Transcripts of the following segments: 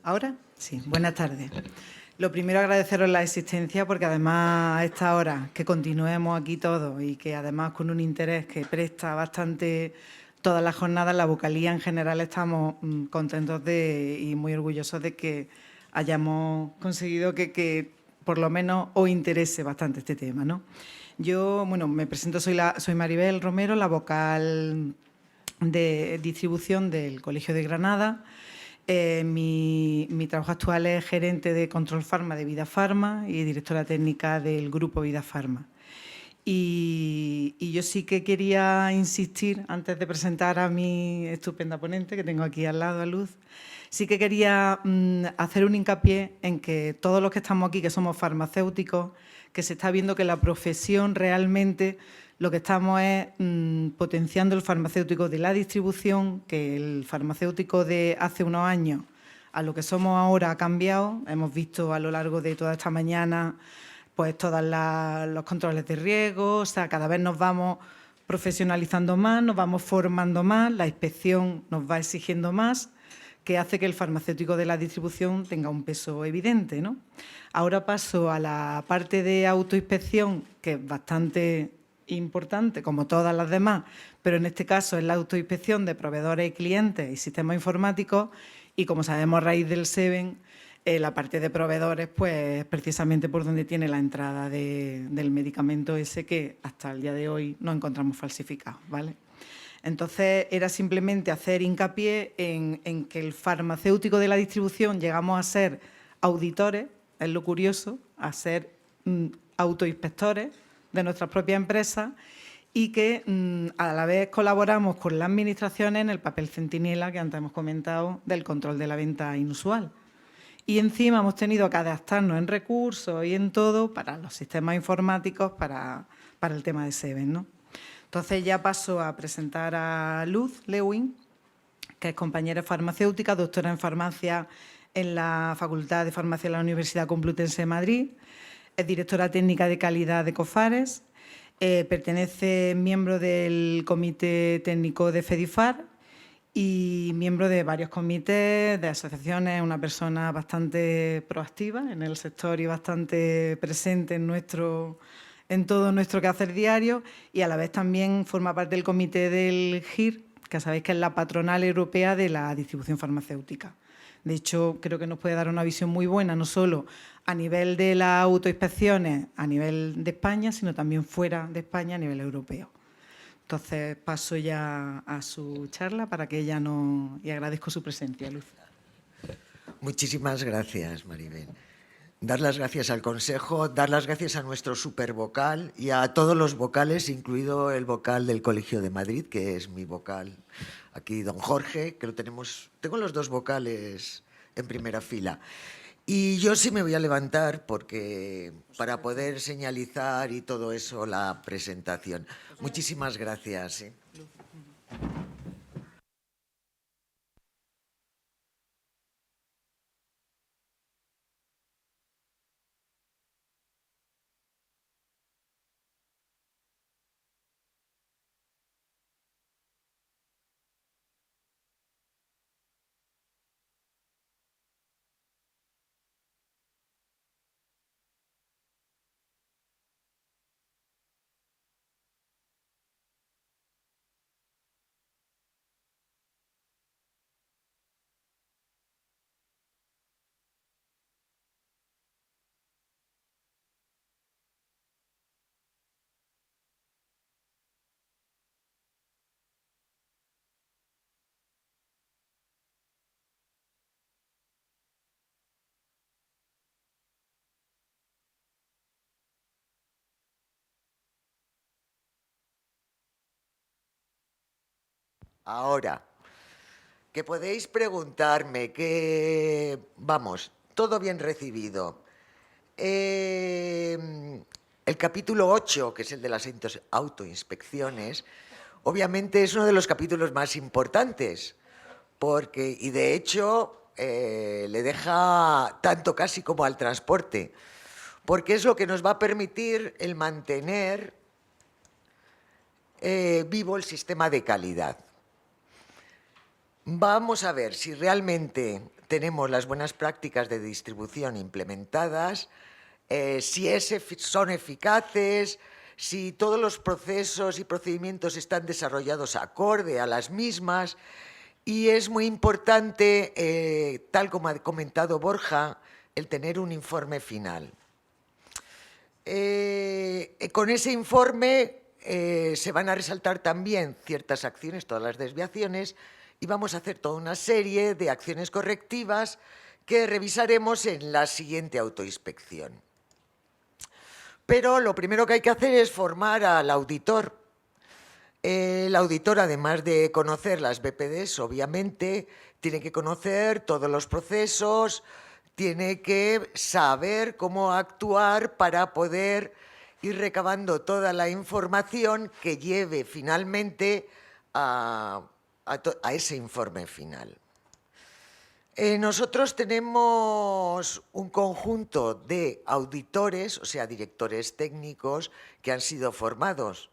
¿Ahora? Sí, buenas tardes. Lo primero, agradeceros la existencia porque además a esta hora que continuemos aquí todos y que además con un interés que presta bastante todas las jornadas, la vocalía en general estamos contentos y muy orgullosos de que hayamos conseguido que por lo menos os interese bastante este tema, ¿no? Yo, bueno, me presento, soy Maribel Romero, la vocal de distribución del Colegio de Granada. Mi trabajo actual es gerente de Control Farma de Vida Farma y directora técnica del Grupo Vida Farma. Y yo sí que quería insistir, antes de presentar a mi estupenda ponente, que tengo aquí al lado, a Luz, sí que quería hacer un hincapié en que todos los que estamos aquí, que somos farmacéuticos, que se está viendo que la profesión realmente lo que estamos es potenciando el farmacéutico de la distribución, que el farmacéutico de hace unos años a lo que somos ahora ha cambiado. Hemos visto a lo largo de toda esta mañana pues todos los controles de riesgo, o sea, cada vez nos vamos profesionalizando más, nos vamos formando más, la inspección nos va exigiendo más, que hace que el farmacéutico de la distribución tenga un peso evidente, ¿no? Ahora paso a la parte de autoinspección, que es bastante importante, como todas las demás, pero en este caso es la autoinspección de proveedores y clientes y sistemas informáticos, y como sabemos a raíz del SEVEN, la parte de proveedores, pues precisamente por donde tiene la entrada del medicamento ese que hasta el día de hoy no encontramos falsificado, ¿vale? Entonces, era simplemente hacer hincapié en que el farmacéutico de la distribución llegamos a ser auditores, es lo curioso, a ser autoinspectores de nuestras propias empresas y que a la vez colaboramos con las administraciones en el papel centinela que antes hemos comentado del control de la venta inusual. Y encima hemos tenido que adaptarnos en recursos y en todo para los sistemas informáticos, para el tema de SEVEN, ¿no? Entonces ya paso a presentar a Luz Lewin, que es compañera farmacéutica, doctora en farmacia en la Facultad de Farmacia de la Universidad Complutense de Madrid, es directora técnica de calidad de Cofares, pertenece miembro del Comité Técnico de FEDIFAR y miembro de varios comités, de asociaciones, una persona bastante proactiva en el sector y bastante presente en todo nuestro quehacer diario, y a la vez también forma parte del comité del GIR, que sabéis que es la patronal europea de la distribución farmacéutica. De hecho, creo que nos puede dar una visión muy buena, no solo a nivel de las autoinspecciones a nivel de España, sino también fuera de España a nivel europeo. Entonces, paso ya a su charla para que ella nos... y agradezco su presencia, Luz. Muchísimas gracias, Maribel. Dar las gracias al Consejo, dar las gracias a nuestro supervocal y a todos los vocales, incluido el vocal del Colegio de Madrid, que es mi vocal aquí, don Jorge, que lo tenemos... Tengo los dos vocales en primera fila. Y yo sí me voy a levantar porque para poder señalizar y todo eso la presentación. Muchísimas gracias. Ahora, que podéis preguntarme que, vamos, todo bien recibido. El capítulo 8, que es el de las autoinspecciones, obviamente es uno de los capítulos más importantes, porque, y de hecho le deja tanto casi como al transporte, porque es lo que nos va a permitir el mantener vivo el sistema de calidad. Vamos a ver si realmente tenemos las buenas prácticas de distribución implementadas, si son eficaces, si todos los procesos y procedimientos están desarrollados acorde a las mismas. Y es muy importante, tal como ha comentado Borja, el tener un informe final. Con ese informe se van a resaltar también ciertas acciones, todas las desviaciones, y vamos a hacer toda una serie de acciones correctivas que revisaremos en la siguiente autoinspección. Pero lo primero que hay que hacer es formar al auditor. El auditor, además de conocer las BPDs, obviamente, tiene que conocer todos los procesos, tiene que saber cómo actuar para poder ir recabando toda la información que lleve finalmente a ese informe final. Nosotros tenemos un conjunto de auditores, o sea, directores técnicos que han sido formados,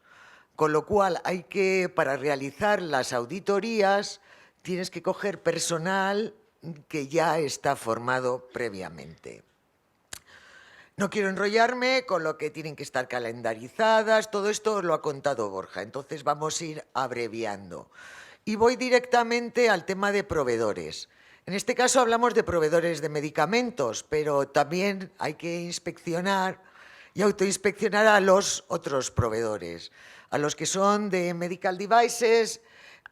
con lo cual hay que, para realizar las auditorías, tienes que coger personal que ya está formado previamente. No quiero enrollarme con lo que tienen que estar calendarizadas, todo esto lo ha contado Borja, entonces vamos a ir abreviando. Y voy directamente al tema de proveedores. En este caso hablamos de proveedores de medicamentos, pero también hay que inspeccionar y autoinspeccionar a los otros proveedores, a los que son de medical devices,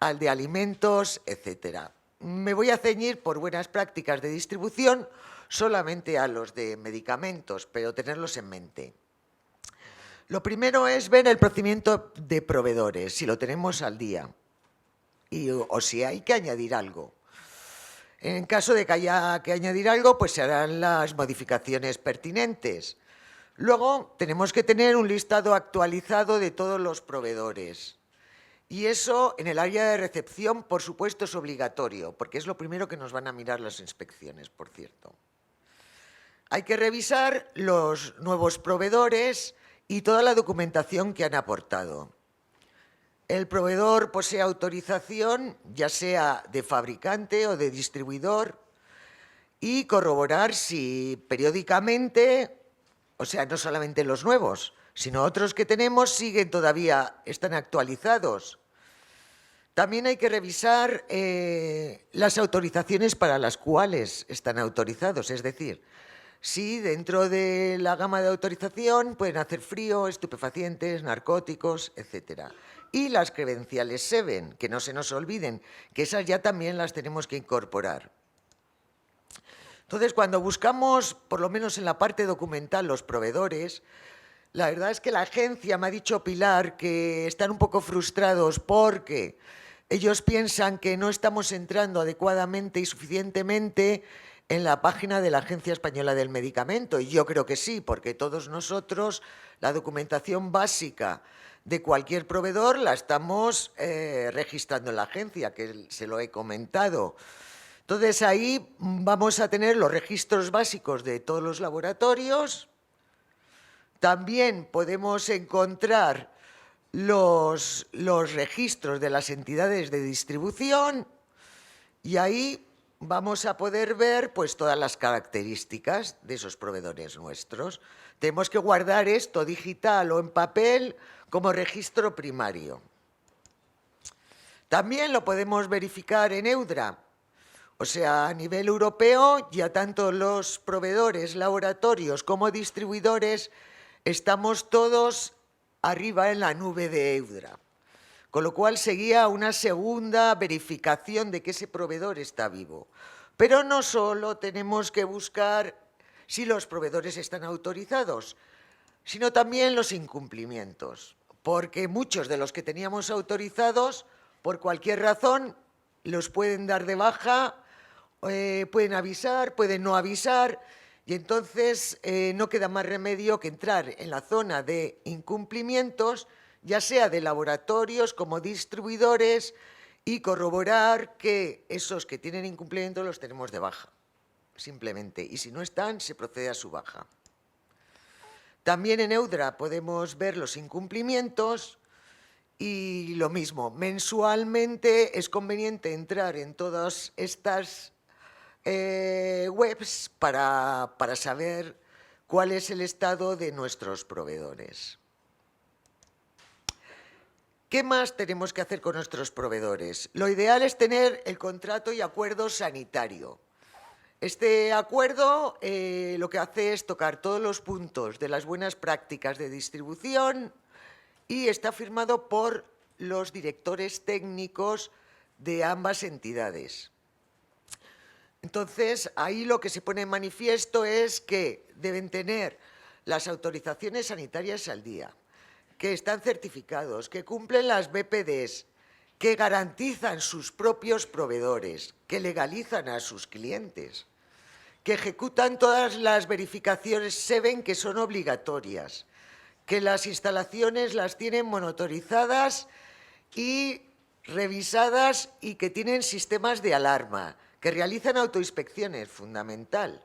al de alimentos, etc. Me voy a ceñir por buenas prácticas de distribución solamente a los de medicamentos, pero tenerlos en mente. Lo primero es ver el procedimiento de proveedores, si lo tenemos al día, o si hay que añadir algo. En caso de que haya que añadir algo, pues se harán las modificaciones pertinentes. Luego tenemos que tener un listado actualizado de todos los proveedores. Y eso en el área de recepción, por supuesto, es obligatorio, porque es lo primero que nos van a mirar las inspecciones, por cierto. Hay que revisar los nuevos proveedores y toda la documentación que han aportado. El proveedor posee autorización, ya sea de fabricante o de distribuidor, y corroborar si periódicamente, o sea, no solamente los nuevos, sino otros que tenemos están actualizados. También hay que revisar las autorizaciones para las cuales están autorizados, es decir, si dentro de la gama de autorización pueden hacer frío, estupefacientes, narcóticos, etc. Y las credenciales SEVEN, que no se nos olviden, que esas ya también las tenemos que incorporar. Entonces, cuando buscamos, por lo menos en la parte documental, los proveedores, la verdad es que la agencia, me ha dicho Pilar, que están un poco frustrados porque ellos piensan que no estamos entrando adecuadamente y suficientemente en la página de la Agencia Española del Medicamento. Y yo creo que sí, porque todos nosotros la documentación básica de cualquier proveedor la estamos registrando en la agencia, que se lo he comentado. Entonces ahí vamos a tener los registros básicos de todos los laboratorios. También podemos encontrar los registros de las entidades de distribución y ahí vamos a poder ver pues todas las características de esos proveedores nuestros. Tenemos que guardar esto digital o en papel como registro primario. También lo podemos verificar en EUDRA. O sea, a nivel europeo, ya tanto los proveedores, laboratorios como distribuidores, estamos todos arriba en la nube de EUDRA. Con lo cual seguía una segunda verificación de que ese proveedor está vivo. Pero no solo tenemos que buscar si los proveedores están autorizados, sino también los incumplimientos. Porque muchos de los que teníamos autorizados, por cualquier razón, los pueden dar de baja, pueden avisar, pueden no avisar, y entonces no queda más remedio que entrar en la zona de incumplimientos, ya sea de laboratorios como distribuidores, y corroborar que esos que tienen incumplimiento los tenemos de baja, simplemente. Y si no están, se procede a su baja. También en EUDRA podemos ver los incumplimientos Y lo mismo, mensualmente es conveniente entrar en todas estas webs para saber cuál es el estado de nuestros proveedores. ¿Qué más tenemos que hacer con nuestros proveedores? Lo ideal es tener el contrato y acuerdo sanitario. Este acuerdo lo que hace es tocar todos los puntos de las buenas prácticas de distribución y está firmado por los directores técnicos de ambas entidades. Entonces, ahí lo que se pone en manifiesto es que deben tener las autorizaciones sanitarias al día, que están certificados, que cumplen las BPDs, que garantizan sus propios proveedores, que legalizan a sus clientes, que ejecutan todas las verificaciones SEVEN que son obligatorias, que las instalaciones las tienen monitorizadas y revisadas y que tienen sistemas de alarma, que realizan autoinspecciones, fundamental,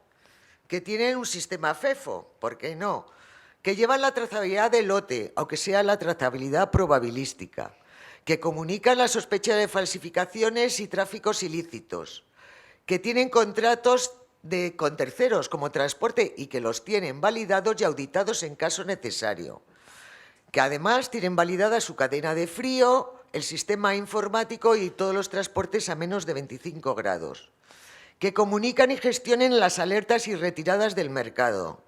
que tienen un sistema FEFO, ¿por qué no?, que llevan la trazabilidad del lote, aunque sea la trazabilidad probabilística, que comunican la sospecha de falsificaciones y tráficos ilícitos, que tienen contratos con terceros como transporte y que los tienen validados y auditados en caso necesario, que además tienen validada su cadena de frío, el sistema informático y todos los transportes a menos de 25 grados, que comunican y gestionen las alertas y retiradas del mercado,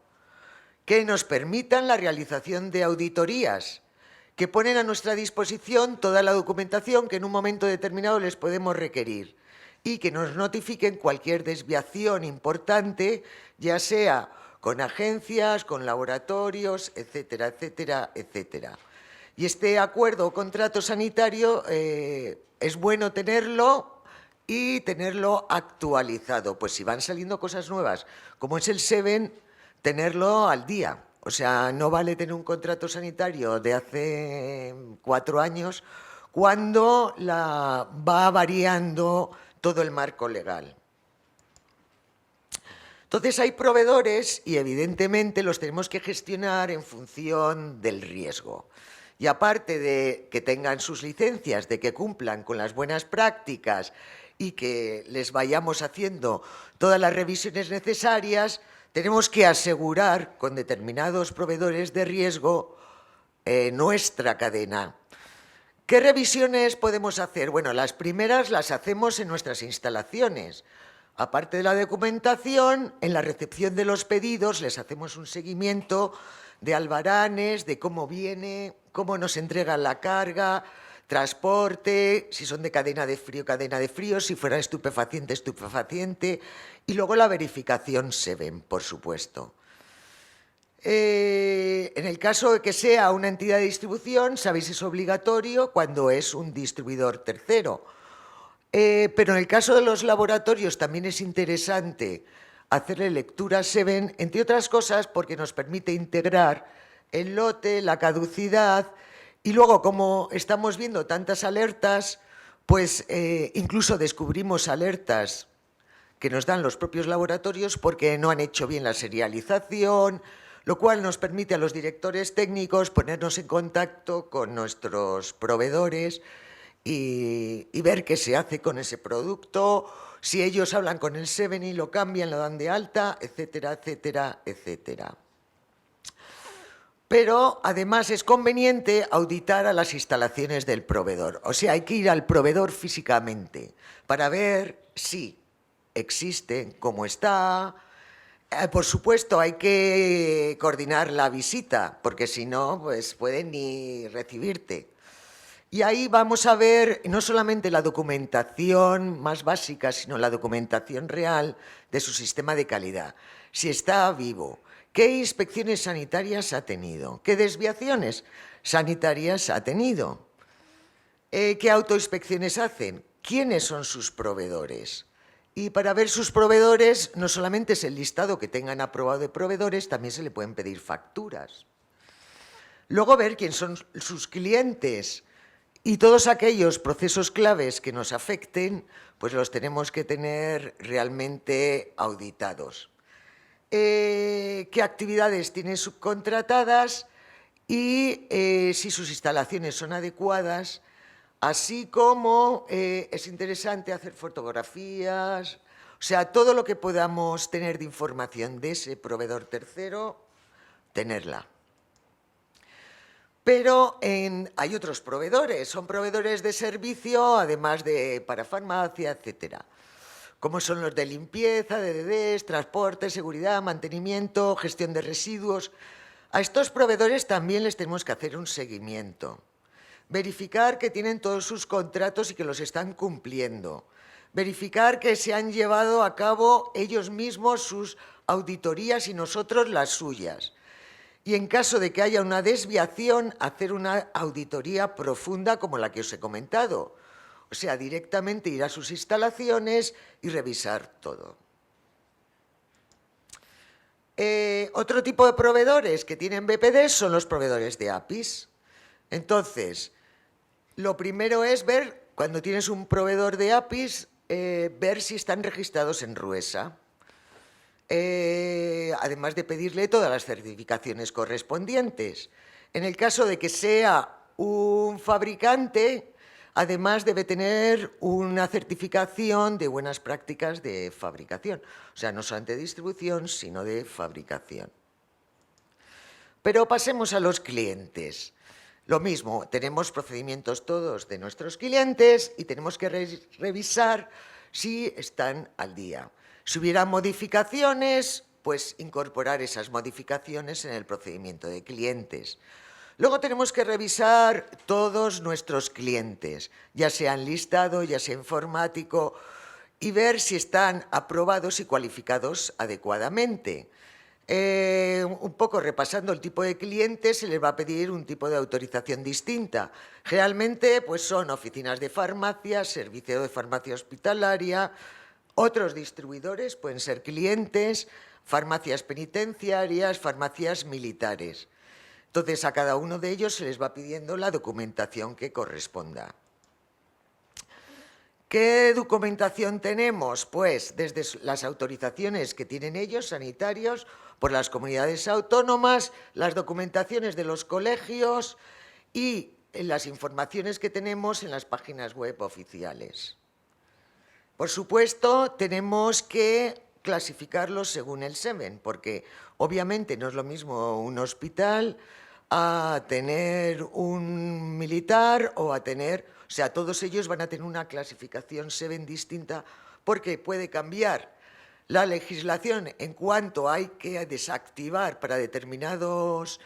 que nos permitan la realización de auditorías, que ponen a nuestra disposición toda la documentación que en un momento determinado les podemos requerir y que nos notifiquen cualquier desviación importante, ya sea con agencias, con laboratorios, etcétera, etcétera, etcétera. Y este acuerdo o contrato sanitario es bueno tenerlo y tenerlo actualizado. Pues si van saliendo cosas nuevas, como es el SEVEN, tenerlo al día. O sea, no vale tener un contrato sanitario de hace 4 años cuando va variando todo el marco legal. Entonces hay proveedores y evidentemente los tenemos que gestionar en función del riesgo. Y aparte de que tengan sus licencias, de que cumplan con las buenas prácticas y que les vayamos haciendo todas las revisiones necesarias, tenemos que asegurar con determinados proveedores de riesgo nuestra cadena. ¿Qué revisiones podemos hacer? Bueno, las primeras las hacemos en nuestras instalaciones. Aparte de la documentación, en la recepción de los pedidos les hacemos un seguimiento de albaranes, de cómo viene, cómo nos entregan la carga, transporte, si son de cadena de frío, si fuera estupefaciente, estupefaciente, y luego la verificación SEVEN, por supuesto. En el caso de que sea una entidad de distribución, sabéis, es obligatorio cuando es un distribuidor tercero. Pero en el caso de los laboratorios también es interesante hacerle lectura SEVEN, entre otras cosas porque nos permite integrar el lote, la caducidad, y luego, como estamos viendo tantas alertas, pues incluso descubrimos alertas que nos dan los propios laboratorios porque no han hecho bien la serialización, lo cual nos permite a los directores técnicos ponernos en contacto con nuestros proveedores y ver qué se hace con ese producto, si ellos hablan con el SEVEN y lo cambian, lo dan de alta, etcétera, etcétera, etcétera. Pero además es conveniente auditar a las instalaciones del proveedor. O sea, hay que ir al proveedor físicamente para ver si existe, cómo está. Por supuesto, hay que coordinar la visita, porque si no, pues pueden ni recibirte. Y ahí vamos a ver no solamente la documentación más básica, sino la documentación real de su sistema de calidad. Si está vivo, qué inspecciones sanitarias ha tenido, qué desviaciones sanitarias ha tenido, qué autoinspecciones hacen, quiénes son sus proveedores. Y para ver sus proveedores, no solamente es el listado que tengan aprobado de proveedores, también se le pueden pedir facturas. Luego ver quién son sus clientes y todos aquellos procesos claves que nos afecten, pues los tenemos que tener realmente auditados. ¿Qué actividades tienen subcontratadas y si sus instalaciones son adecuadas, así como es interesante hacer fotografías, o sea, todo lo que podamos tener de información de ese proveedor tercero, tenerla. Pero hay otros proveedores, son proveedores de servicio, además de para farmacia, etcétera, como son los de limpieza, DDDs, transporte, seguridad, mantenimiento, gestión de residuos. A estos proveedores también les tenemos que hacer un seguimiento. Verificar que tienen todos sus contratos y que los están cumpliendo. Verificar que se han llevado a cabo ellos mismos sus auditorías y nosotros las suyas. Y en caso de que haya una desviación, hacer una auditoría profunda como la que os he comentado. O sea, directamente ir a sus instalaciones y revisar todo. Otro tipo de proveedores que tienen BPD son los proveedores de APIs. Entonces, lo primero es ver, cuando tienes un proveedor de APIs, ver si están registrados en RUESA. Además de pedirle todas las certificaciones correspondientes. En el caso de que sea un fabricante, además debe tener una certificación de buenas prácticas de fabricación. O sea, no solamente de distribución, sino de fabricación. Pero pasemos a los clientes. Lo mismo, tenemos procedimientos todos de nuestros clientes y tenemos que revisar si están al día. Si hubiera modificaciones, pues incorporar esas modificaciones en el procedimiento de clientes. Luego tenemos que revisar todos nuestros clientes, ya sea en listado, ya sea informático, y ver si están aprobados y cualificados adecuadamente. Un poco repasando el tipo de clientes, se les va a pedir un tipo de autorización distinta. Generalmente pues son oficinas de farmacia, servicio de farmacia hospitalaria, otros distribuidores pueden ser clientes, farmacias penitenciarias, farmacias militares. Entonces, a cada uno de ellos se les va pidiendo la documentación que corresponda. ¿Qué documentación tenemos? Pues desde las autorizaciones que tienen ellos, sanitarios, por las comunidades autónomas, las documentaciones de los colegios y las informaciones que tenemos en las páginas web oficiales. Por supuesto, tenemos que clasificarlos según el SEBEN, porque obviamente no es lo mismo un hospital a tener un militar o a tener... O sea, todos ellos van a tener una clasificación SEBEN distinta porque puede cambiar la legislación en cuanto hay que desactivar para determinados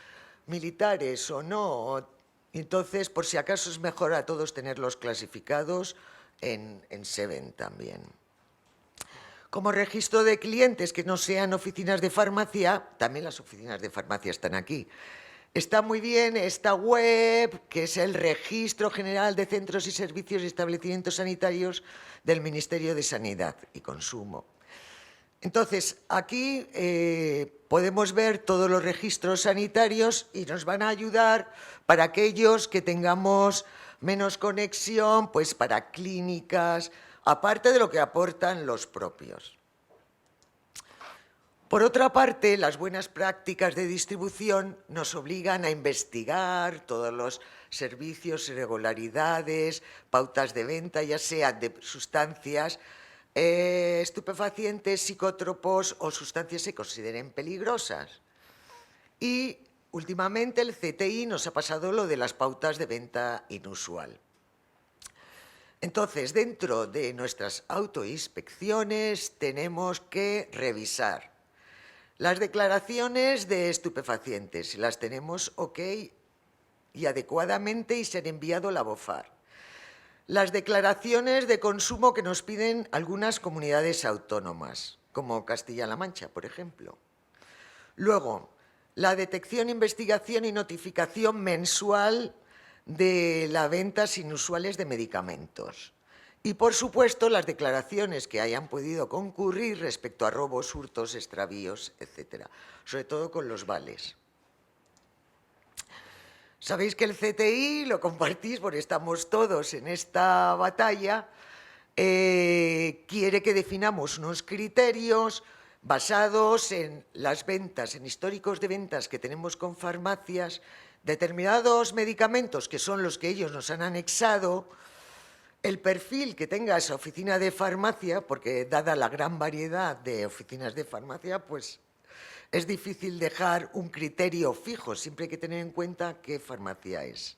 militares o no. Entonces, por si acaso, es mejor a todos tenerlos clasificados en SEBEN también. Como registro de clientes que no sean oficinas de farmacia, también las oficinas de farmacia están aquí. Está muy bien esta web, que es el Registro General de Centros y Servicios y Establecimientos Sanitarios del Ministerio de Sanidad y Consumo. Entonces, aquí podemos ver todos los registros sanitarios y nos van a ayudar para aquellos que tengamos menos conexión, pues para clínicas, aparte de lo que aportan los propios. Por otra parte, las buenas prácticas de distribución nos obligan a investigar todos los servicios, irregularidades, pautas de venta, ya sea de sustancias estupefacientes, psicótropos o sustancias que se consideren peligrosas. Y últimamente el CTI nos ha pasado lo de las pautas de venta inusual. Entonces, dentro de nuestras autoinspecciones tenemos que revisar las declaraciones de estupefacientes, si las tenemos ok y adecuadamente y se han enviado la BOFAR. Las declaraciones de consumo que nos piden algunas comunidades autónomas, como Castilla-La Mancha, por ejemplo. Luego, la detección, investigación y notificación mensual de las ventas inusuales de medicamentos. Y, por supuesto, las declaraciones que hayan podido concurrir respecto a robos, hurtos, extravíos, etc. Sobre todo con los vales. Sabéis que el CTI lo compartís porque estamos todos en esta batalla. Quiere que definamos unos criterios basados en las ventas, en históricos de ventas que tenemos con farmacias Determinados medicamentos, que son los que ellos nos han anexado, el perfil que tenga esa oficina de farmacia, porque dada la gran variedad de oficinas de farmacia, pues es difícil dejar un criterio fijo, siempre hay que tener en cuenta qué farmacia es.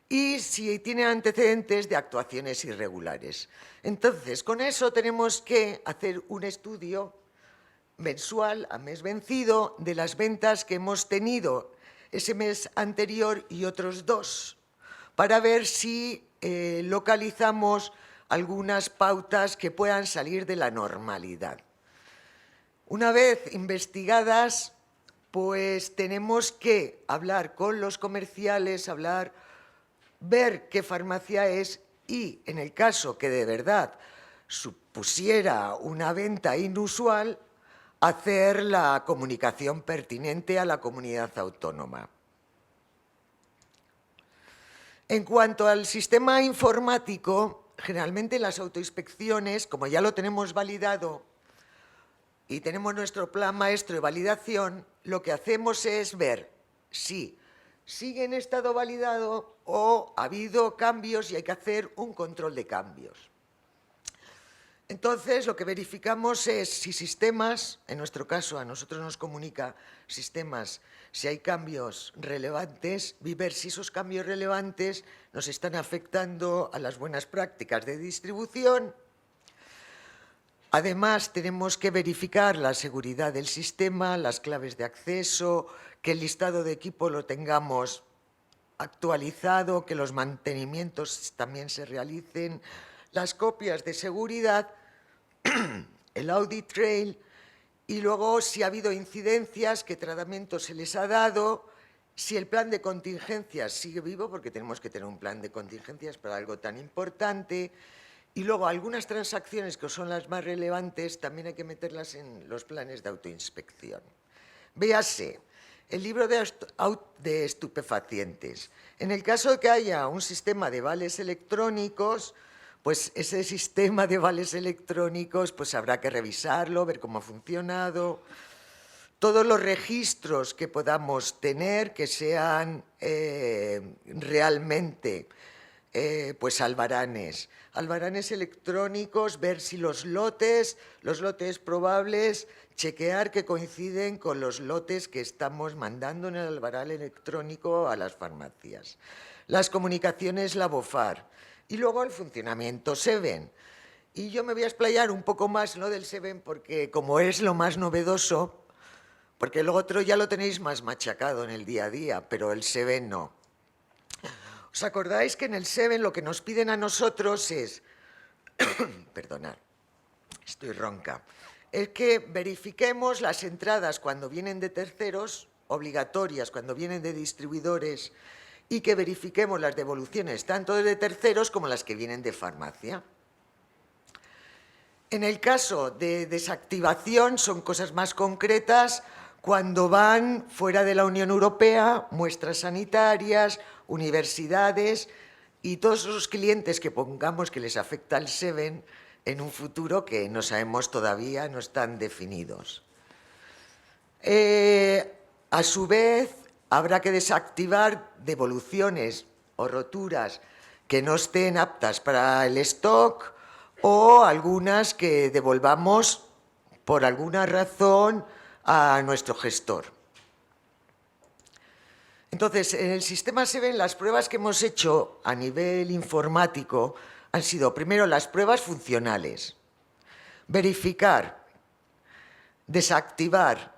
Y si tiene antecedentes de actuaciones irregulares. Entonces, con eso tenemos que hacer un estudio mensual a mes vencido de las ventas que hemos tenido ese mes anterior y otros 2, para ver si localizamos algunas pautas que puedan salir de la normalidad. Una vez investigadas, pues tenemos que hablar con los comerciales, ver qué farmacia es y, en el caso que de verdad supusiera una venta inusual, hacer la comunicación pertinente a la comunidad autónoma. En cuanto al sistema informático, generalmente las autoinspecciones, como ya lo tenemos validado y tenemos nuestro plan maestro de validación, lo que hacemos es ver si sigue en estado validado o ha habido cambios y hay que hacer un control de cambios. Entonces, lo que verificamos es si sistemas, en nuestro caso a nosotros nos comunica sistemas, si hay cambios relevantes, y ver si esos cambios relevantes nos están afectando a las buenas prácticas de distribución. Además, tenemos que verificar la seguridad del sistema, las claves de acceso, que el listado de equipo lo tengamos actualizado, que los mantenimientos también se realicen, las copias de seguridad, el audit trail y luego si ha habido incidencias, qué tratamiento se les ha dado, si el plan de contingencias sigue vivo, porque tenemos que tener un plan de contingencias para algo tan importante, y luego algunas transacciones que son las más relevantes también hay que meterlas en los planes de autoinspección. Véase el libro de estupefacientes. En el caso de que haya un sistema de vales electrónicos, pues ese sistema de vales electrónicos pues habrá que revisarlo, ver cómo ha funcionado. Todos los registros que podamos tener que sean realmente pues albaranes electrónicos, ver si los lotes probables, chequear que coinciden con los lotes que estamos mandando en el albarán electrónico a las farmacias. Las comunicaciones Labofar. Y luego el funcionamiento Seven. Y yo me voy a explayar un poco más lo del Seven porque como es lo más novedoso, porque lo otro ya lo tenéis más machacado en el día a día, pero el Seven no. ¿Os acordáis que en el Seven lo que nos piden a nosotros es, perdonad, estoy ronca, es que verifiquemos las entradas cuando vienen de terceros, obligatorias cuando vienen de distribuidores, y que verifiquemos las devoluciones tanto de terceros como las que vienen de farmacia. En el caso de desactivación son cosas más concretas cuando van fuera de la Unión Europea, muestras sanitarias, universidades y todos esos clientes que pongamos que les afecta el Seven en un futuro que no sabemos todavía, no están definidos. A su vez, habrá que desactivar devoluciones o roturas que no estén aptas para el stock o algunas que devolvamos por alguna razón a nuestro gestor. Entonces, en el sistema Seven las pruebas que hemos hecho a nivel informático han sido, primero, las pruebas funcionales, verificar, desactivar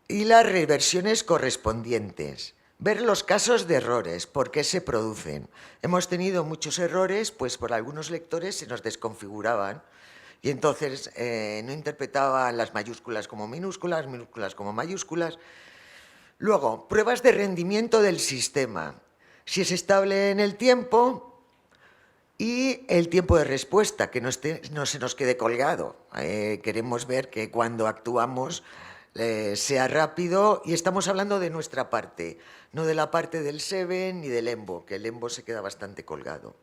y las reversiones correspondientes, ver los casos de errores, por qué se producen. Hemos tenido muchos errores, pues por algunos lectores se nos desconfiguraban y entonces no interpretaban las mayúsculas como minúsculas, minúsculas como mayúsculas. Luego, pruebas de rendimiento del sistema, si es estable en el tiempo y el tiempo de respuesta, que no se nos quede colgado. Queremos ver que cuando actuamos sea rápido y estamos hablando de nuestra parte, no de la parte del Seven ni del EMBO, que el EMBO se queda bastante colgado.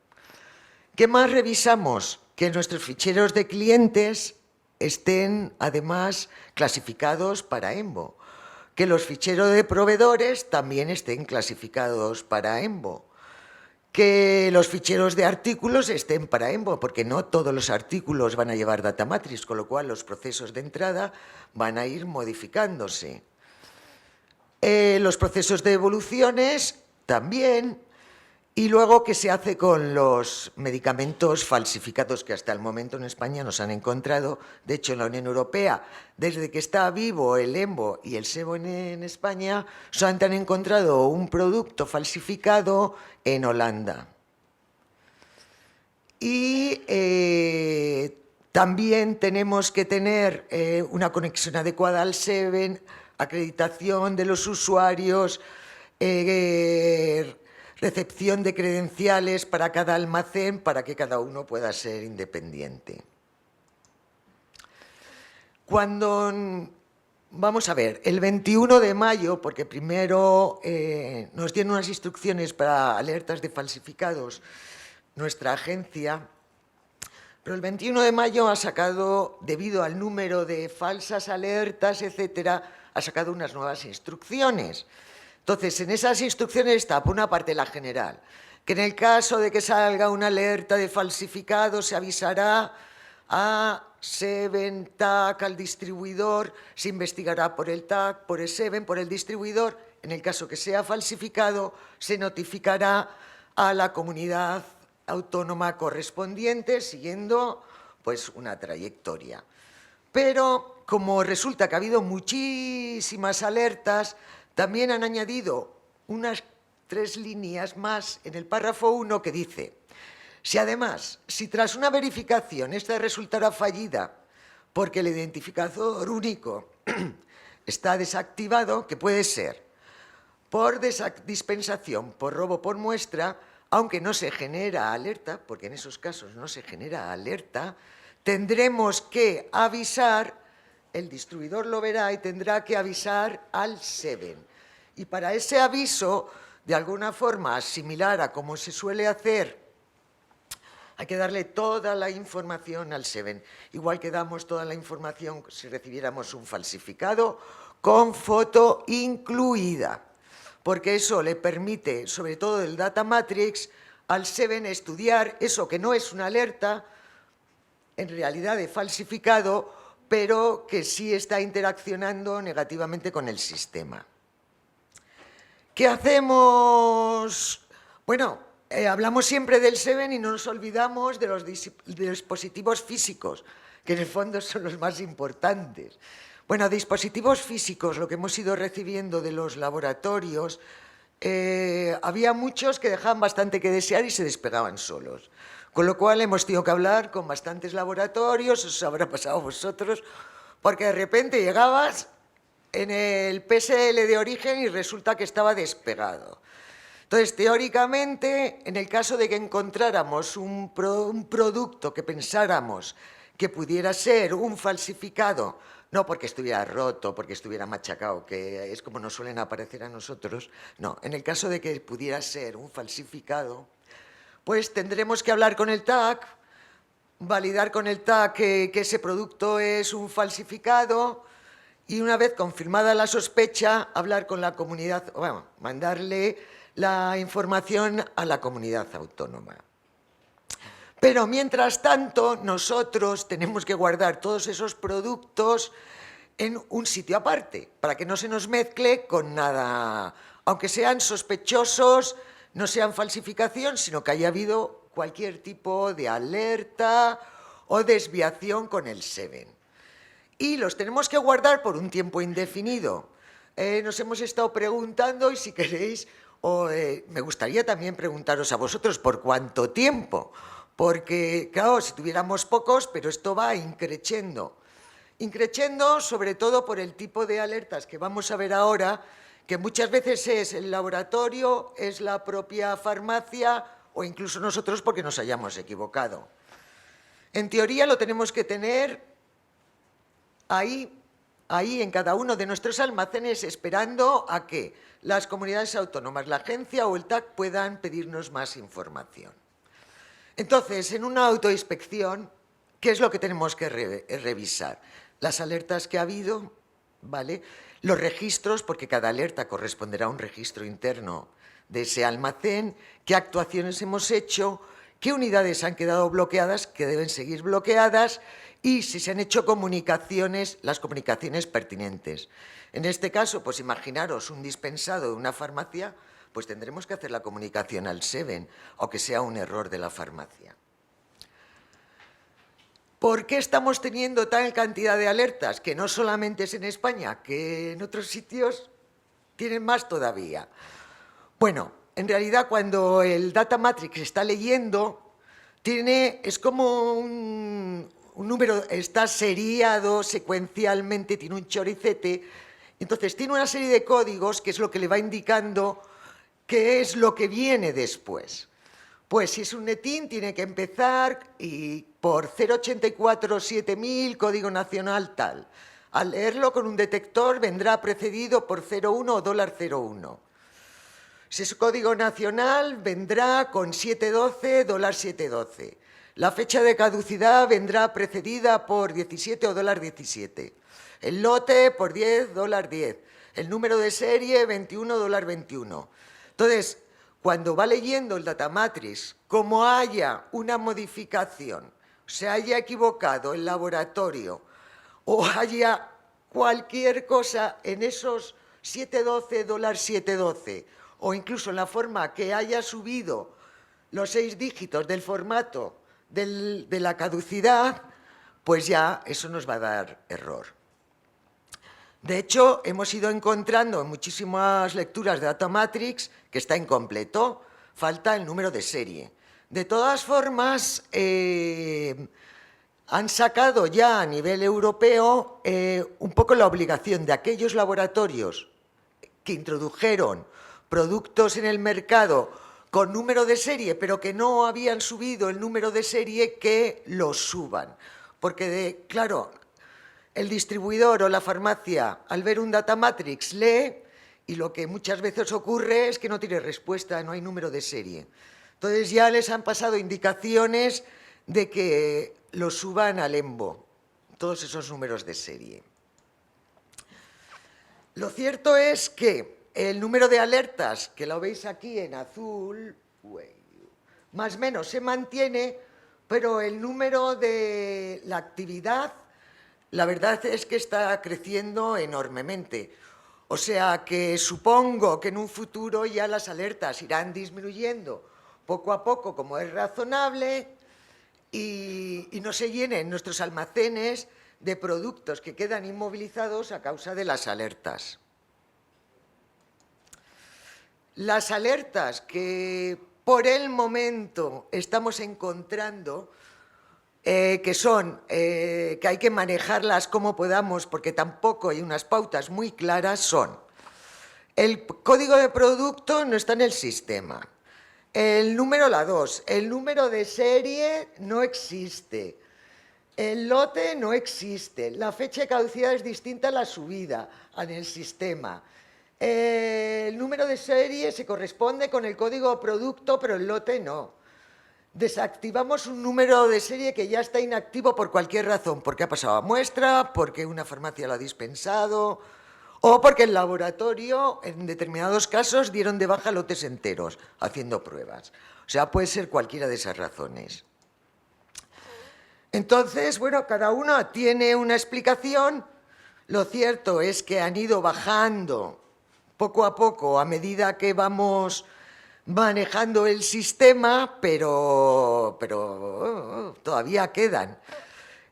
¿Qué más revisamos? Que nuestros ficheros de clientes estén además clasificados para EMBO, que los ficheros de proveedores también estén clasificados para EMBO, que los ficheros de artículos estén para EMBO, porque no todos los artículos van a llevar data matrix, con lo cual los procesos de entrada van a ir modificándose. Los procesos de evoluciones también, y luego qué se hace con los medicamentos falsificados que hasta el momento en España nos han encontrado. De hecho, en la Unión Europea, desde que está vivo el EMBO y el SEBO en España, solamente han encontrado un producto falsificado en Holanda. Y también tenemos que tener una conexión adecuada al SEBEN, acreditación de los usuarios, recepción de credenciales para cada almacén para que cada uno pueda ser independiente. Vamos a ver, el 21 de mayo, porque primero nos dieron unas instrucciones para alertas de falsificados nuestra agencia, pero el 21 de mayo ha sacado, debido al número de falsas alertas, etcétera, ha sacado unas nuevas instrucciones. Entonces, en esas instrucciones está, por una parte, la general, que en el caso de que salga una alerta de falsificado, se avisará a SEBEN, TAC, al distribuidor, se investigará por el TAC, por el SEBEN, por el distribuidor. En el caso que sea falsificado, se notificará a la comunidad autónoma correspondiente, siguiendo pues una trayectoria. Pero, como resulta que ha habido muchísimas alertas, también han añadido unas 3 líneas más en el párrafo 1 que dice: si tras una verificación esta resultara fallida porque el identificador único está desactivado, que puede ser por dispensación, por robo por muestra, aunque no se genera alerta, porque en esos casos no se genera alerta, tendremos que avisar, el distribuidor lo verá y tendrá que avisar al SEBEN. Y para ese aviso, de alguna forma similar a como se suele hacer, hay que darle toda la información al SEBEN, igual que damos toda la información si recibiéramos un falsificado, con foto incluida, porque eso le permite, sobre todo el Data Matrix, al SEBEN estudiar eso que no es una alerta, en realidad de falsificado, pero que sí está interaccionando negativamente con el sistema. ¿Qué hacemos? Bueno, hablamos siempre del SEBEN y no nos olvidamos de los dispositivos físicos, que en el fondo son los más importantes. Bueno, dispositivos físicos, lo que hemos ido recibiendo de los laboratorios, había muchos que dejaban bastante que desear y se despegaban solos. Con lo cual hemos tenido que hablar con bastantes laboratorios, os habrá pasado a vosotros, porque de repente llegabas en el PSL de origen y resulta que estaba despegado. Entonces, teóricamente, en el caso de que encontráramos un producto que pensáramos que pudiera ser un falsificado, no porque estuviera roto, porque estuviera machacado, que es como nos suelen aparecer a nosotros, no, en el caso de que pudiera ser un falsificado, pues tendremos que hablar con el TAC, validar con el TAC que ese producto es un falsificado y una vez confirmada la sospecha, hablar con la comunidad, bueno, mandarle la información a la comunidad autónoma. Pero mientras tanto, nosotros tenemos que guardar todos esos productos en un sitio aparte, para que no se nos mezcle con nada, aunque sean sospechosos, no sean falsificación, sino que haya habido cualquier tipo de alerta o desviación con el SEBEN. Y los tenemos que guardar por un tiempo indefinido. Nos hemos estado preguntando, y si queréis, me gustaría también preguntaros a vosotros por cuánto tiempo, porque, claro, si tuviéramos pocos, pero esto va increciendo. Increciendo sobre todo por el tipo de alertas que vamos a ver ahora, que muchas veces es el laboratorio, es la propia farmacia o incluso nosotros porque nos hayamos equivocado. En teoría lo tenemos que tener ahí en cada uno de nuestros almacenes, esperando a que las comunidades autónomas, la agencia o el TAC puedan pedirnos más información. Entonces, en una autoinspección, ¿qué es lo que tenemos que revisar? Las alertas que ha habido, ¿vale? Los registros, porque cada alerta corresponderá a un registro interno de ese almacén, qué actuaciones hemos hecho, qué unidades han quedado bloqueadas, que deben seguir bloqueadas, y si se han hecho comunicaciones, las comunicaciones pertinentes. En este caso, pues imaginaros un dispensado de una farmacia, pues tendremos que hacer la comunicación al SEBEN, aunque sea un error de la farmacia. ¿Por qué estamos teniendo tal cantidad de alertas? Que no solamente es en España, que en otros sitios tienen más todavía. Bueno, en realidad cuando el Data Matrix está leyendo, es como un número, está seriado secuencialmente, tiene un choricete, entonces tiene una serie de códigos que es lo que le va indicando qué es lo que viene después. Pues si es un netín, tiene que empezar y por 0847000, código nacional tal. Al leerlo con un detector vendrá precedido por 01 o $01. Si es código nacional, vendrá con 712, $712. La fecha de caducidad vendrá precedida por 17 o $17. El lote por 10, $10. El número de serie, 21, $21. Entonces, cuando va leyendo el Data Matrix, como haya una modificación, se haya equivocado el laboratorio o haya cualquier cosa en esos 712, $712, o incluso en la forma que haya subido los 6 dígitos del formato de la caducidad, pues ya eso nos va a dar error. De hecho, hemos ido encontrando en muchísimas lecturas de Data Matrix que está incompleto, falta el número de serie. De todas formas, han sacado ya a nivel europeo un poco la obligación de aquellos laboratorios que introdujeron productos en el mercado con número de serie, pero que no habían subido el número de serie, que los suban. Porque, claro, el distribuidor o la farmacia, al ver un Data Matrix, lee, y lo que muchas veces ocurre es que no tiene respuesta, no hay número de serie. Entonces ya les han pasado indicaciones de que los suban al EMBO, todos esos números de serie. Lo cierto es que el número de alertas, que lo veis aquí en azul, más o menos se mantiene, pero el número de la actividad, la verdad es que está creciendo enormemente. O sea que supongo que en un futuro ya las alertas irán disminuyendo poco a poco, como es razonable, y no se llenen nuestros almacenes de productos que quedan inmovilizados a causa de las alertas. Las alertas que por el momento estamos encontrando, que hay que manejarlas como podamos porque tampoco hay unas pautas muy claras, son: el código de producto no está en el sistema, el número, la 2, el número de serie no existe, el lote no existe, la fecha de caducidad es distinta a la subida en el sistema, el número de serie se corresponde con el código de producto, pero el lote no. Desactivamos un número de serie que ya está inactivo por cualquier razón, porque ha pasado a muestra, porque una farmacia lo ha dispensado, o porque el laboratorio, en determinados casos, dieron de baja lotes enteros haciendo pruebas. O sea, puede ser cualquiera de esas razones. Entonces, bueno, cada uno tiene una explicación. Lo cierto es que han ido bajando poco a poco a medida que vamos manejando el sistema, pero todavía quedan.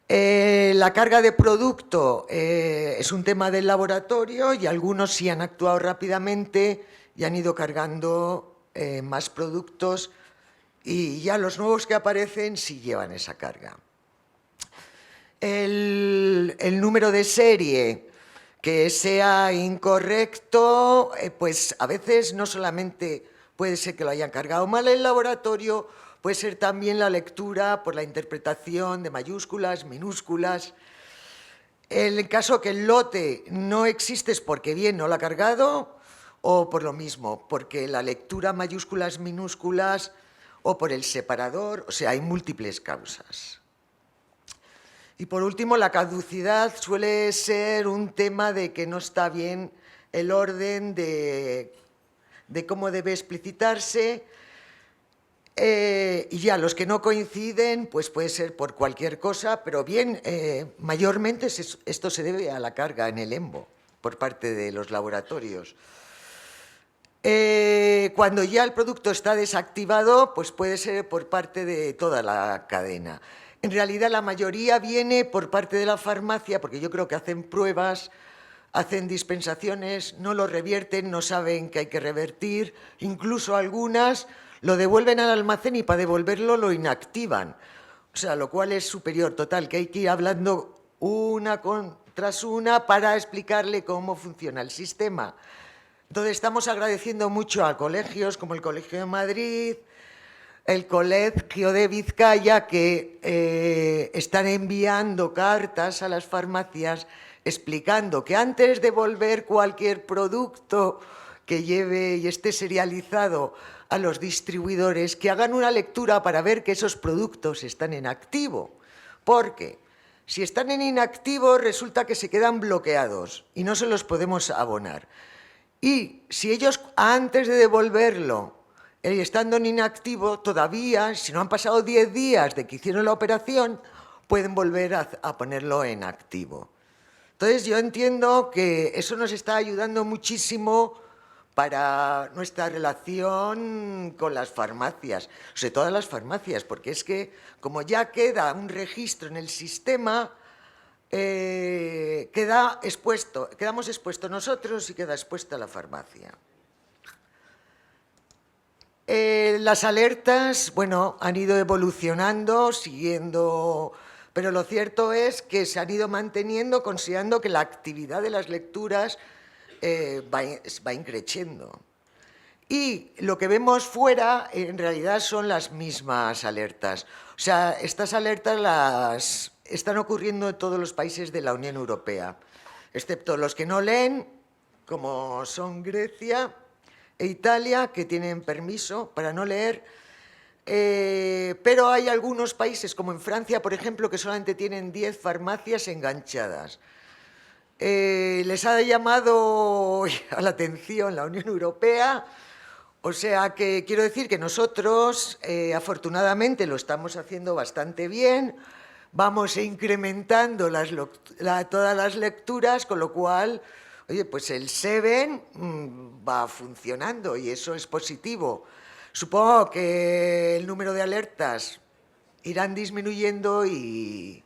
La carga de producto es un tema del laboratorio y algunos sí han actuado rápidamente y han ido cargando más productos, y ya los nuevos que aparecen sí llevan esa carga. El número de serie que sea incorrecto, pues a veces no solamente puede ser que lo hayan cargado mal el laboratorio, puede ser también la lectura por la interpretación de mayúsculas, minúsculas. En el caso que el lote no existe es porque bien no lo ha cargado, o por lo mismo, porque la lectura mayúsculas, minúsculas, o por el separador, o sea, hay múltiples causas. Y por último, la caducidad suele ser un tema de que no está bien el orden de cómo debe explicitarse. Y ya, los que no coinciden, pues puede ser por cualquier cosa, pero bien, mayormente esto se debe a la carga en el EMBO por parte de los laboratorios. Cuando ya el producto está desactivado, pues puede ser por parte de toda la cadena. En realidad la mayoría viene por parte de la farmacia, porque yo creo que hacen pruebas, hacen dispensaciones, no lo revierten, no saben que hay que revertir, incluso algunas lo devuelven al almacén y para devolverlo lo inactivan. O sea, lo cual es superior. Total, que hay que ir hablando una tras una para explicarle cómo funciona el sistema. Entonces estamos agradeciendo mucho a colegios como el Colegio de Madrid, el Colegio de Vizcaya, que están enviando cartas a las farmacias explicando que antes de devolver cualquier producto que lleve y esté serializado a los distribuidores, que hagan una lectura para ver que esos productos están en activo. Porque si están en inactivo, resulta que se quedan bloqueados y no se los podemos abonar. Y si ellos, antes de devolverlo, estando en inactivo, todavía, si no han pasado 10 días de que hicieron la operación, pueden volver a ponerlo en activo. Entonces, yo entiendo que eso nos está ayudando muchísimo para nuestra relación con las farmacias, sobre todas las farmacias, porque es que, como ya queda un registro en el sistema, quedamos expuestos nosotros y queda expuesta la farmacia. Las alertas, bueno, han ido evolucionando, siguiendo, pero lo cierto es que se han ido manteniendo considerando que la actividad de las lecturas va increciendo. Y lo que vemos fuera, en realidad, son las mismas alertas. O sea, estas alertas están ocurriendo en todos los países de la Unión Europea, excepto los que no leen, como son Grecia e Italia, que tienen permiso para no leer, pero hay algunos países, como en Francia, por ejemplo, que solamente tienen 10 farmacias enganchadas. Les ha llamado a la atención la Unión Europea, o sea que quiero decir que nosotros, afortunadamente, lo estamos haciendo bastante bien, vamos incrementando todas las lecturas, con lo cual, oye, pues el SEVEN va funcionando y eso es positivo. Supongo que el número de alertas irán disminuyendo y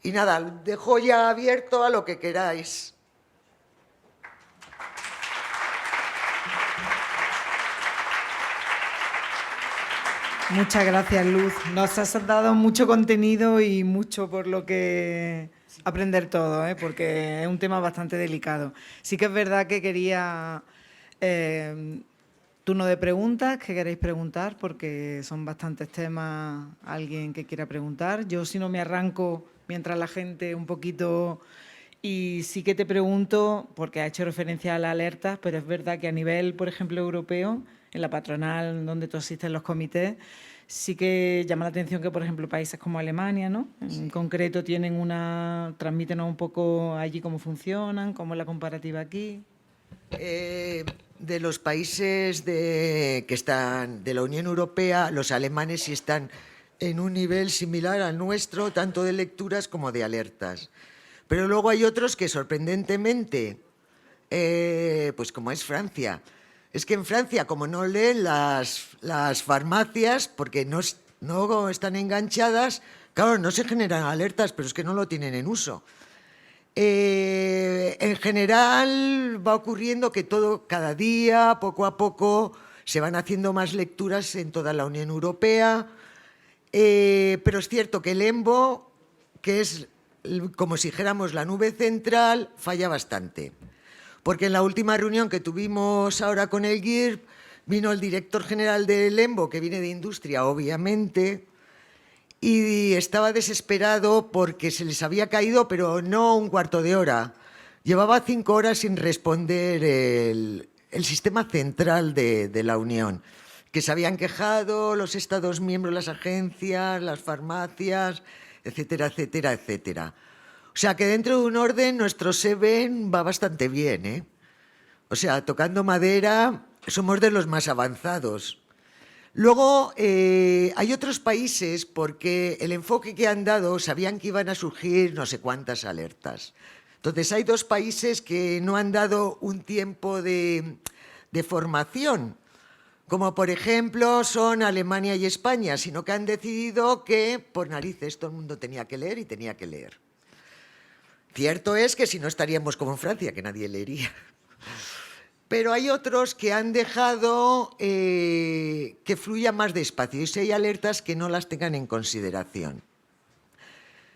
nada, dejo ya abierto a lo que queráis. Muchas gracias, Luz. Nos has dado mucho contenido y mucho por lo que aprender todo, porque es un tema bastante delicado. Sí que es verdad que quería turno de preguntas, que queréis preguntar, porque son bastantes temas. Alguien que quiera preguntar. Yo, si no, me arranco mientras la gente un poquito... Y sí que te pregunto, porque ha hecho referencia a las alertas, pero es verdad que a nivel, por ejemplo, europeo, en la patronal donde tú asistes en los comités, sí que llama la atención que, por ejemplo, países como Alemania, ¿no? En concreto tienen transmítenos un poco allí cómo funcionan, cómo es la comparativa aquí. De los países que están de la Unión Europea, los alemanes sí están en un nivel similar al nuestro, tanto de lecturas como de alertas. Pero luego hay otros que, sorprendentemente, pues como es Francia. Es que en Francia, como no leen las farmacias, porque no están enganchadas, claro, no se generan alertas, pero es que no lo tienen en uso. En general va ocurriendo que cada día, poco a poco, se van haciendo más lecturas en toda la Unión Europea, pero es cierto que el EMBO, que es como si dijéramos la nube central, falla bastante. Porque en la última reunión que tuvimos ahora con el GIRP, vino el director general del EMBO, que viene de industria, obviamente, y estaba desesperado porque se les había caído, pero no un cuarto de hora. Llevaba 5 horas sin responder el sistema central de la Unión, que se habían quejado los Estados miembros, las agencias, las farmacias, etcétera, etcétera, etcétera. O sea que dentro de un orden nuestro Seven va bastante bien, ¿eh? O sea, tocando madera, somos de los más avanzados. Luego, hay otros países, porque el enfoque que han dado, sabían que iban a surgir no sé cuántas alertas. Entonces, hay 2 países que no han dado un tiempo de formación, como por ejemplo son Alemania y España, sino que han decidido que, por narices, todo el mundo tenía que leer y tenía que leer. Cierto es que si no estaríamos como en Francia, que nadie leería. Pero hay otros que han dejado que fluya más despacio y si hay alertas que no las tengan en consideración.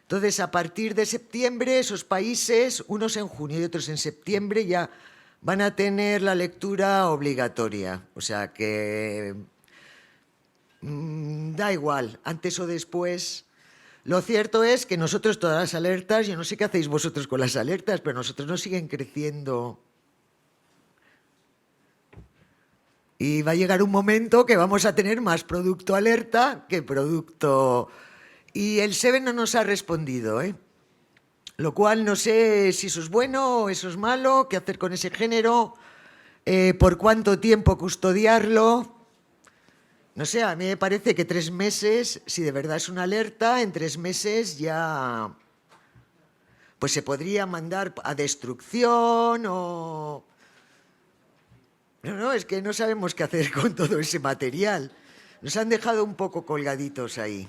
Entonces, a partir de septiembre, esos países, unos en junio y otros en septiembre, ya van a tener la lectura obligatoria. O sea que da igual, antes o después. Lo cierto es que nosotros todas las alertas, yo no sé qué hacéis vosotros con las alertas, pero nosotros nos siguen creciendo. Y va a llegar un momento que vamos a tener más producto alerta que producto... Y el Seven no nos ha respondido, ¿eh? Lo cual no sé si eso es bueno o eso es malo, qué hacer con ese género, por cuánto tiempo custodiarlo. No sé, a mí me parece que 3 meses, si de verdad es una alerta, en 3 meses ya pues se podría mandar a destrucción o... No, es que no sabemos qué hacer con todo ese material. Nos han dejado un poco colgaditos ahí.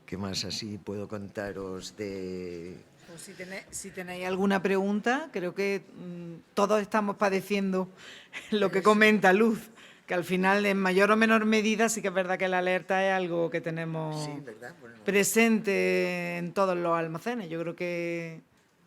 ¿Qué más así puedo contaros de...? Pues si tenéis alguna pregunta, creo que todos estamos padeciendo lo que comenta Luz, que al final en mayor o menor medida sí que es verdad que la alerta es algo que tenemos presente en todos los almacenes. Yo creo que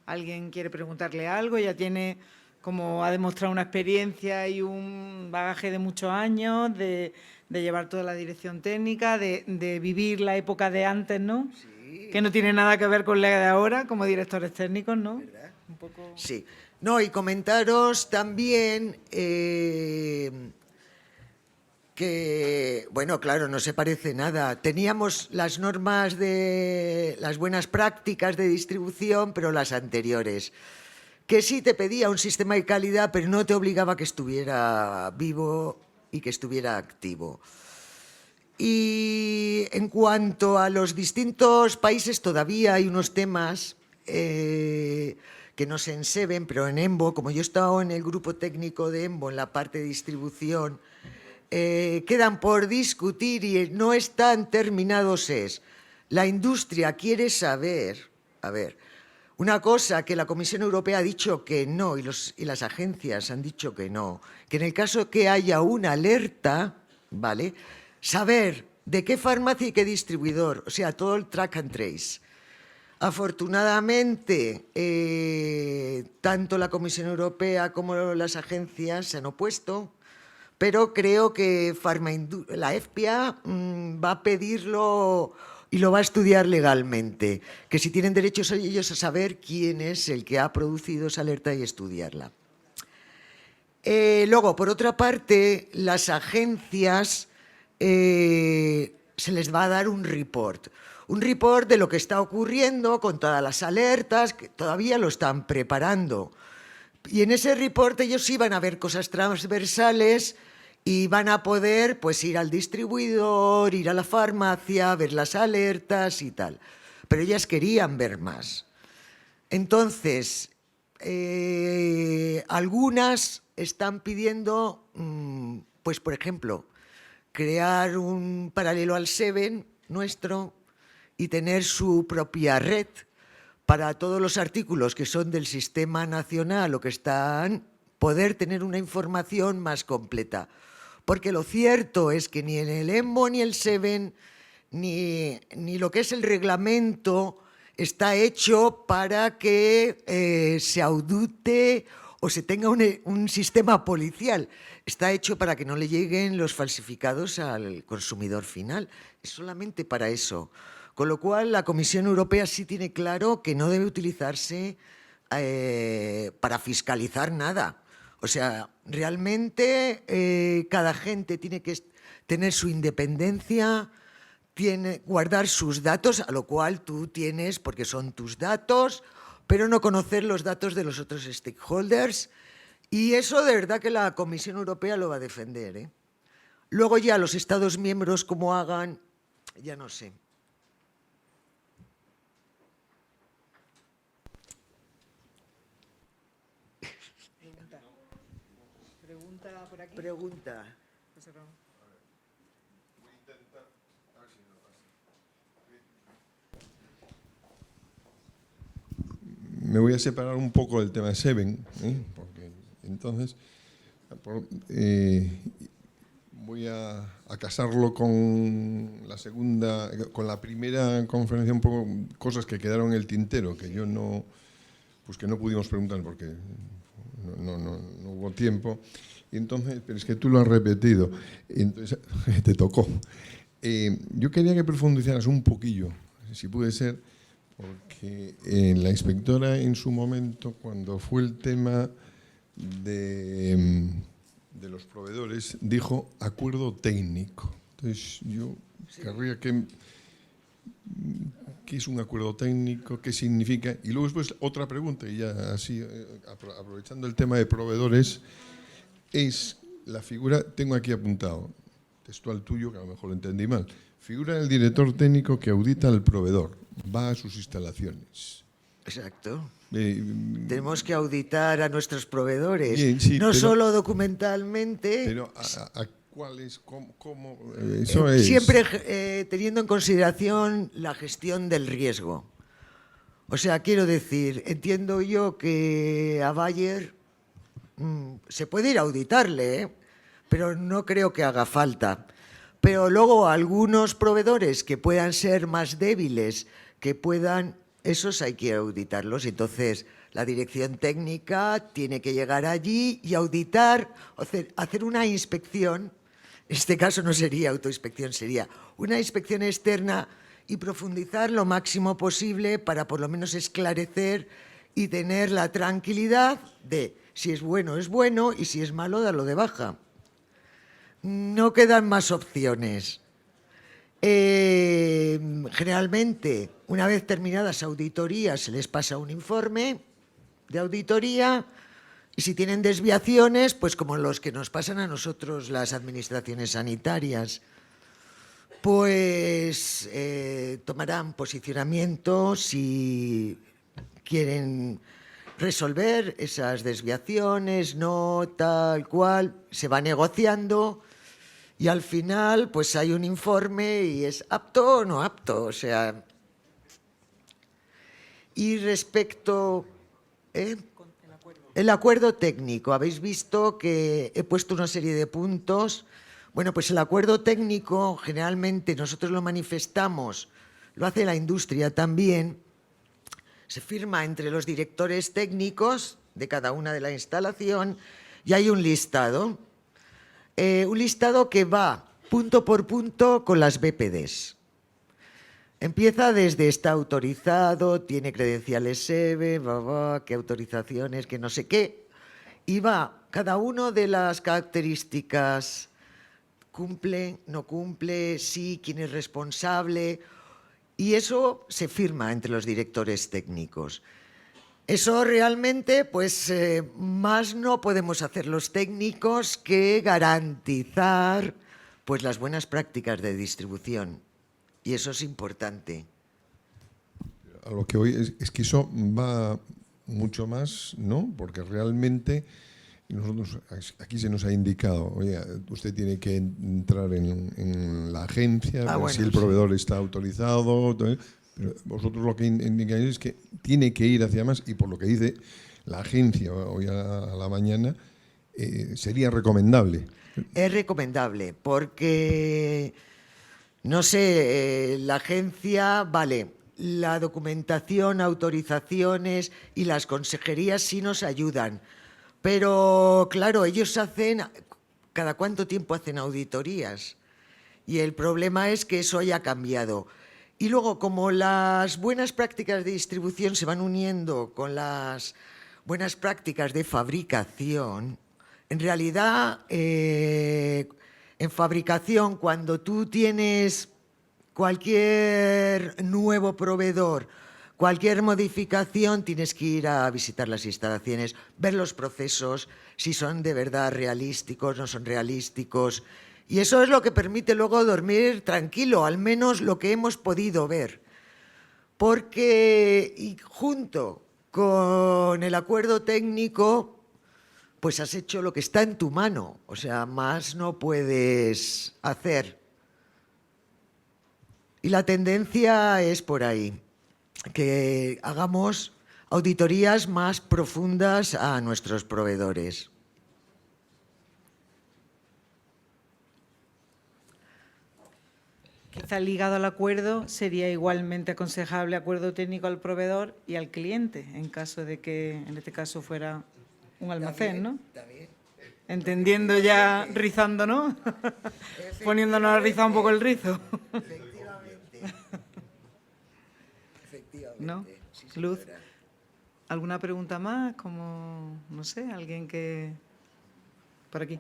alguien quiere preguntarle algo, ya tiene, como ha demostrado, una experiencia y un bagaje de muchos años, de llevar toda la dirección técnica, de vivir la época de antes, ¿no? Sí. Que no tiene nada que ver con la de ahora, como directores técnicos, ¿no? ¿Verdad? Un poco... Sí. No, y comentaros también que, bueno, claro, no se parece nada. Teníamos las normas de las buenas prácticas de distribución, pero las anteriores, que sí te pedía un sistema de calidad, pero no te obligaba a que estuviera vivo y que estuviera activo. Y en cuanto a los distintos países, todavía hay unos temas que no sé en Seven, pero en EMBO, como yo he estado en el grupo técnico de EMBO, en la parte de distribución, quedan por discutir y no están terminados. La industria quiere saber, a ver, una cosa que la Comisión Europea ha dicho que no y las agencias han dicho que no, que en el caso que haya una alerta, ¿vale?, saber de qué farmacia y qué distribuidor, o sea, todo el track and trace. Afortunadamente, tanto la Comisión Europea como las agencias se han opuesto, pero creo que la EFPIA va a pedirlo y lo va a estudiar legalmente, que si tienen derechos ellos a saber quién es el que ha producido esa alerta y estudiarla. Luego, por otra parte, las agencias se les va a dar un report de lo que está ocurriendo con todas las alertas, que todavía lo están preparando. Y en ese report ellos sí van a ver cosas transversales y van a poder pues ir al distribuidor, ir a la farmacia, ver las alertas y tal. Pero ellas querían ver más. Entonces, algunas están pidiendo, pues por ejemplo, crear un paralelo al Seven nuestro y tener su propia red para todos los artículos que son del sistema nacional o que están, poder tener una información más completa. Porque lo cierto es que ni en el EMBO ni el Seven, ni lo que es el reglamento está hecho para que se audite o se tenga un sistema policial. Está hecho para que no le lleguen los falsificados al consumidor final. Es solamente para eso. Con lo cual, la Comisión Europea sí tiene claro que no debe utilizarse para fiscalizar nada. O sea, realmente cada agente tiene que tener su independencia, guardar sus datos, a lo cual tú tienes, porque son tus datos, pero no conocer los datos de los otros stakeholders. Y eso de verdad que la Comisión Europea lo va a defender, ¿eh? Luego ya los Estados miembros como hagan, ya no sé. Pregunta por aquí. Pregunta. Me voy a separar un poco del tema de Seven, porque entonces voy a casarlo con la primera conferencia, un poco cosas que quedaron en el tintero, que yo no, pues que no pudimos preguntar porque no hubo tiempo. Y entonces, pero es que tú lo has repetido, entonces te tocó. Yo quería que profundizaras un poquillo, si puede ser, porque la inspectora en su momento, cuando fue el tema de los proveedores, dijo acuerdo técnico. Entonces yo querría que... ¿Qué es un acuerdo técnico? ¿Qué significa? Y luego después otra pregunta, y ya así, aprovechando el tema de proveedores, es la figura, tengo aquí apuntado, textual tuyo, que a lo mejor lo entendí mal, figura del director técnico que audita al proveedor, va a sus instalaciones. Exacto. Tenemos que auditar a nuestros proveedores, bien, sí, no pero, solo documentalmente. Pero ¿a cuáles? ¿Cómo? Eso es. Siempre teniendo en consideración la gestión del riesgo. O sea, quiero decir, entiendo yo que a Bayer se puede ir a auditarle, ¿eh? Pero no creo que haga falta. Pero luego algunos proveedores que puedan ser más débiles, esos hay que auditarlos. Entonces, la dirección técnica tiene que llegar allí y auditar, hacer una inspección. En este caso no sería autoinspección, sería una inspección externa y profundizar lo máximo posible para por lo menos esclarecer y tener la tranquilidad de si es bueno y si es malo darlo de baja. No quedan más opciones. Generalmente, una vez terminadas auditorías, se les pasa un informe de auditoría y si tienen desviaciones, pues como los que nos pasan a nosotros las administraciones sanitarias, pues tomarán posicionamiento si quieren resolver esas desviaciones, no tal cual, se va negociando. Y al final, pues hay un informe y es apto o no apto, o sea. Y respecto el acuerdo técnico, habéis visto que he puesto una serie de puntos. Bueno, pues el acuerdo técnico generalmente nosotros lo manifestamos, lo hace la industria también. Se firma entre los directores técnicos de cada una de la instalación y hay un listado. Un listado que va punto por punto con las BPDs. Empieza desde está autorizado, tiene credenciales SEBE, qué autorizaciones, que no sé qué. Y va cada uno de las características, cumple, no cumple, sí, quién es responsable. Y eso se firma entre los directores técnicos. Eso realmente, pues más no podemos hacer los técnicos que garantizar pues las buenas prácticas de distribución. Y eso es importante. A lo que hoy es que eso va mucho más, ¿no? Porque realmente nosotros aquí se nos ha indicado, oye, usted tiene que entrar en la agencia, ver bueno, si el proveedor está autorizado, pero vosotros lo que indicáis es que tiene que ir hacia más y por lo que dice la agencia hoy a la mañana, sería recomendable. Es recomendable porque, no sé, la agencia, vale, la documentación, autorizaciones y las consejerías sí nos ayudan. Pero, claro, ellos ¿cada cuánto tiempo hacen auditorías? Y el problema es que eso haya cambiado. Y luego, como las buenas prácticas de distribución se van uniendo con las buenas prácticas de fabricación, en realidad, en fabricación, cuando tú tienes cualquier nuevo proveedor, cualquier modificación, tienes que ir a visitar las instalaciones, ver los procesos, si son de verdad realísticos, no son realísticos. Y eso es lo que permite luego dormir tranquilo, al menos lo que hemos podido ver. Porque y junto con el acuerdo técnico, pues has hecho lo que está en tu mano. O sea, más no puedes hacer. Y la tendencia es por ahí, que hagamos auditorías más profundas a nuestros proveedores. Quizá ligado al acuerdo sería igualmente aconsejable acuerdo técnico al proveedor y al cliente, en caso de que en este caso fuera un almacén, ¿no? También. Entendiendo ya, rizando, ¿no? Poniéndonos a rizar un poco el rizo. Efectivamente. Efectivamente. ¿No? Sí, Luz, señora. ¿alguna pregunta más? Como, no sé, alguien que... Por aquí.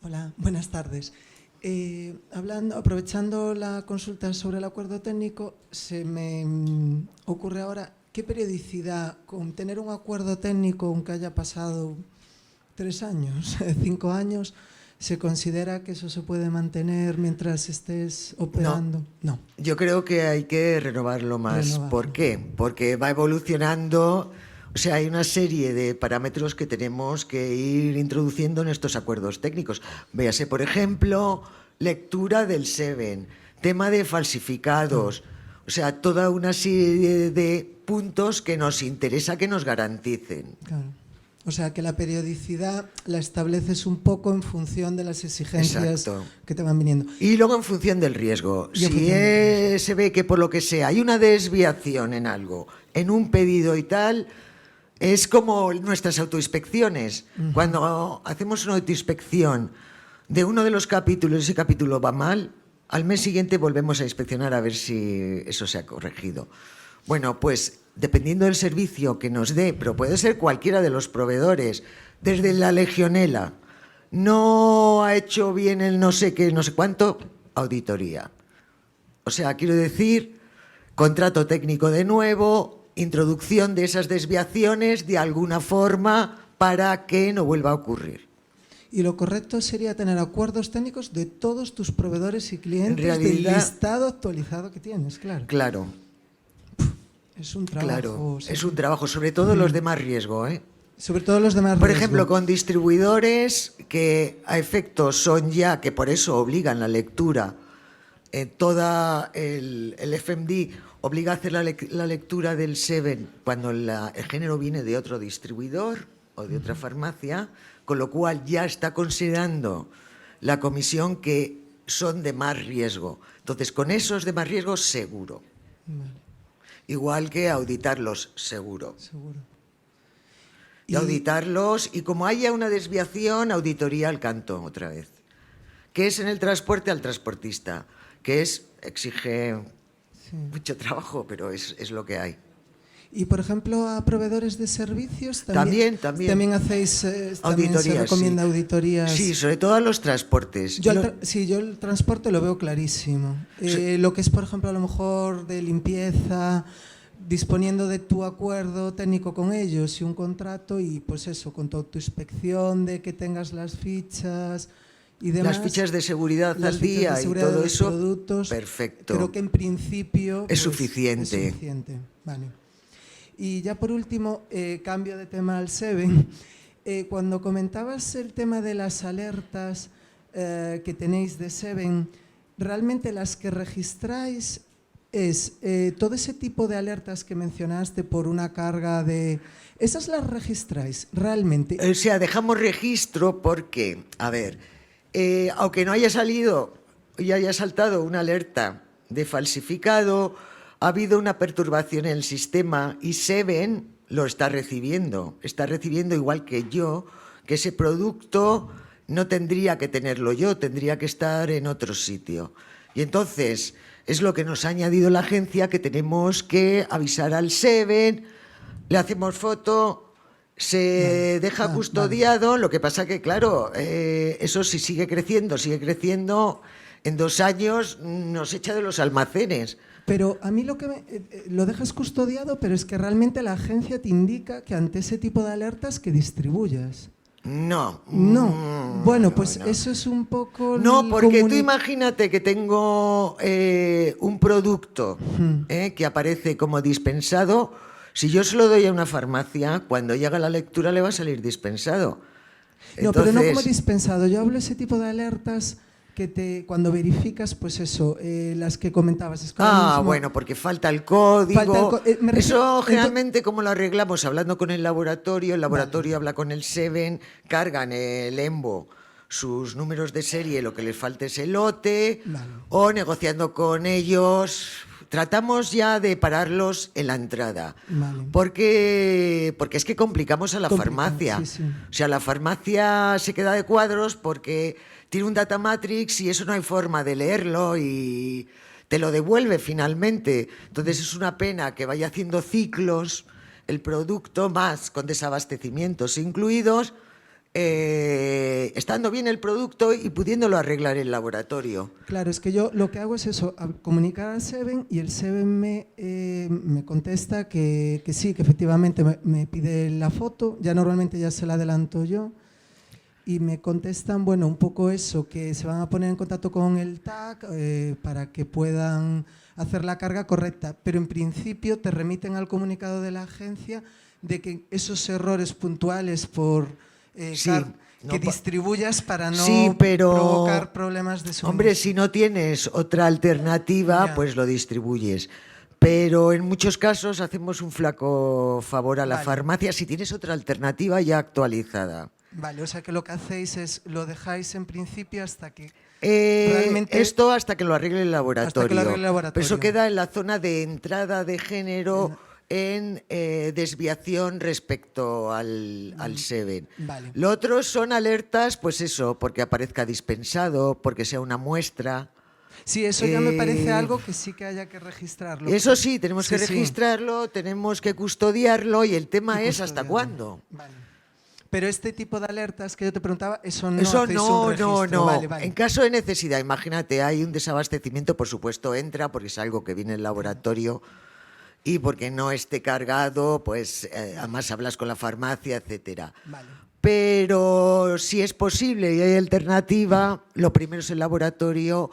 Hola, buenas tardes. Aprovechando la consulta sobre el acuerdo técnico, se me ocurre ahora qué periodicidad, con tener un acuerdo técnico, aunque haya pasado 3 años, 5 años, ¿se considera que eso se puede mantener mientras estés operando? No. Yo creo que hay que renovarlo más. Renovarlo. ¿Por qué? Porque va evolucionando. O sea, hay una serie de parámetros que tenemos que ir introduciendo en estos acuerdos técnicos. Véase, por ejemplo, lectura del SEVEN, tema de falsificados, o sea, toda una serie de puntos que nos interesa que nos garanticen. Claro. O sea, que la periodicidad la estableces un poco en función de las exigencias Exacto. que te van viniendo. Y luego en función del riesgo. Y en Si función del se ve que por lo que sea hay una desviación en algo, en un pedido y tal, es como nuestras autoinspecciones. Cuando hacemos una autoinspección de uno de los capítulos, ese capítulo va mal, al mes siguiente volvemos a inspeccionar a ver si eso se ha corregido. Bueno, pues dependiendo del servicio que nos dé, pero puede ser cualquiera de los proveedores, desde la legionela, no ha hecho bien el no sé qué, no sé cuánto, auditoría. O sea, quiero decir, contrato técnico de nuevo, introducción de esas desviaciones de alguna forma para que no vuelva a ocurrir. Y lo correcto sería tener acuerdos técnicos de todos tus proveedores y clientes En realidad, del listado actualizado que tienes, claro. Claro, Es un trabajo. claro. sí. Es un trabajo, sobre todo los de más riesgo, ¿eh? Sobre todo los demás. Por ejemplo, con distribuidores que a efectos son ya, que por eso obligan la lectura, toda el FMD obliga a hacer la lectura del SEVEN cuando el género viene de otro distribuidor o de otra farmacia, con lo cual ya está considerando la comisión que son de más riesgo. Entonces, con esos de más riesgo, seguro. Vale, Igual que auditarlos, seguro. seguro. Y auditarlos, y como haya una desviación, auditoría al canto otra vez. Que es en el transporte al transportista, que exige mucho trabajo, pero es lo que hay. Y, por ejemplo, a proveedores de servicios También. También hacéis también Auditorías, se recomienda sí. auditorías. Sí, sobre todo a los transportes. Yo el transporte lo veo clarísimo. Lo que es, por ejemplo, a lo mejor de limpieza, disponiendo de tu acuerdo técnico con ellos y un contrato, y pues eso, con tu autoinspección de que tengas las fichas y demás. Las fichas de seguridad las al fichas día de y seguridad todo de los eso, productos, perfecto. Creo que en principio Es pues, suficiente. Es suficiente. Vale. Y ya por último, cambio de tema al SEVEN. Cuando comentabas el tema de las alertas que tenéis de SEVEN, ¿realmente las que registráis es todo ese tipo de alertas que mencionaste por una carga de... ¿Esas las registráis realmente? O sea, dejamos registro porque, a ver, aunque no haya salido y haya saltado una alerta de falsificado, ha habido una perturbación en el sistema y SEVEN lo está recibiendo igual que yo, que ese producto no tendría que tenerlo yo, tendría que estar en otro sitio. Y entonces es lo que nos ha añadido la agencia, que tenemos que avisar al SEVEN, le hacemos foto se deja Ah, custodiado, lo que pasa que, claro, eso si sigue creciendo, en 2 años nos echa de los almacenes. Pero a mí lo dejas custodiado, pero es que realmente la agencia te indica que ante ese tipo de alertas que distribuyas. No. No. Bueno, pues no. eso es un poco... No, el porque tú imagínate que tengo un producto que aparece como dispensado. Si yo se lo doy a una farmacia, cuando llega la lectura le va a salir dispensado. No, pero no como Entonces, dispensado. Yo hablo de ese tipo de alertas cuando verificas, pues eso, las que comentabas. Es que ahora mismo- bueno, porque falta el código. Me refiero- Eso generalmente, ¿cómo lo arreglamos? Hablando con el laboratorio habla con el SEBEN, cargan el EMBO sus números de serie, lo que les falta es el lote, Vale. o negociando con ellos. Tratamos ya de pararlos en la entrada. Vale. Porque es que complicamos a la Complica, farmacia. sí, sí. O sea, la farmacia se queda de cuadros porque tiene un data matrix y eso no hay forma de leerlo y te lo devuelve finalmente. Entonces es una pena que vaya haciendo ciclos el producto, más con desabastecimientos incluidos, estando bien el producto y pudiéndolo arreglar el laboratorio. Claro, es que yo lo que hago es eso, comunicar al SEBEN y el SEBEN me contesta que sí, que efectivamente me pide la foto, ya normalmente ya se la adelanto yo, y me contestan, bueno, un poco eso, que se van a poner en contacto con el TAC para que puedan hacer la carga correcta, pero en principio te remiten al comunicado de la agencia de que esos errores puntuales por Sí, que distribuyas para no Sí, pero, provocar problemas de suministro. hombre, si no tienes otra alternativa, Ya. pues lo distribuyes. Pero en muchos casos hacemos un flaco favor a la Vale. farmacia si tienes otra alternativa ya actualizada. Vale, o sea que lo que hacéis es lo dejáis en principio hasta que Realmente esto hasta que lo arregle el laboratorio. Hasta que lo arregle el laboratorio. Pero eso queda en la zona de entrada de género en desviación respecto al SEBEN. Vale. Lo otro son alertas, pues eso, porque aparezca dispensado, porque sea una muestra. Sí, eso ya me parece algo que sí que haya que registrarlo. Eso sí, tenemos que Sí, sí. registrarlo, tenemos que custodiarlo y el tema Y es hasta custodiarlo. cuándo. Vale. Pero este tipo de alertas que yo te preguntaba, eso no Eso hacéis un no, registro. no. Vale, vale. En caso de necesidad, imagínate, hay un desabastecimiento, por supuesto entra porque es algo que viene en el laboratorio y porque no esté cargado, pues además hablas con la farmacia, etcétera. Vale. Pero si es posible y hay alternativa, lo primero es el laboratorio.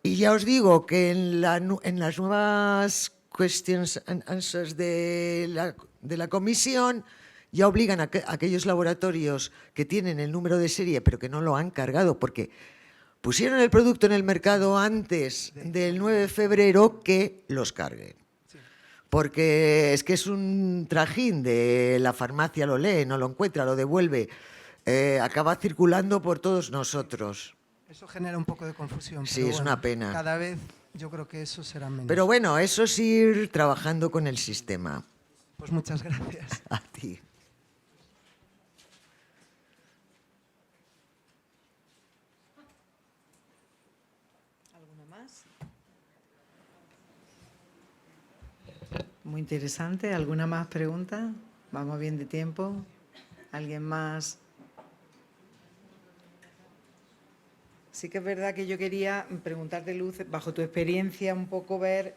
Y ya os digo que en las nuevas questions and answers de la comisión ya obligan a aquellos laboratorios que tienen el número de serie pero que no lo han cargado porque pusieron el producto en el mercado antes del 9 de febrero que los carguen. Porque es que es un trajín de la farmacia, lo lee, no lo encuentra, lo devuelve, acaba circulando por todos nosotros. Eso genera un poco de confusión. Sí, pero es bueno, una pena. Cada vez yo creo que eso será menos. Pero bueno, eso es ir trabajando con el sistema. Pues muchas gracias. A ti. ¿Alguna más? Muy interesante. ¿Alguna más pregunta? Vamos bien de tiempo. ¿Alguien más? Sí que es verdad que yo quería preguntarte, Luz, bajo tu experiencia, un poco ver,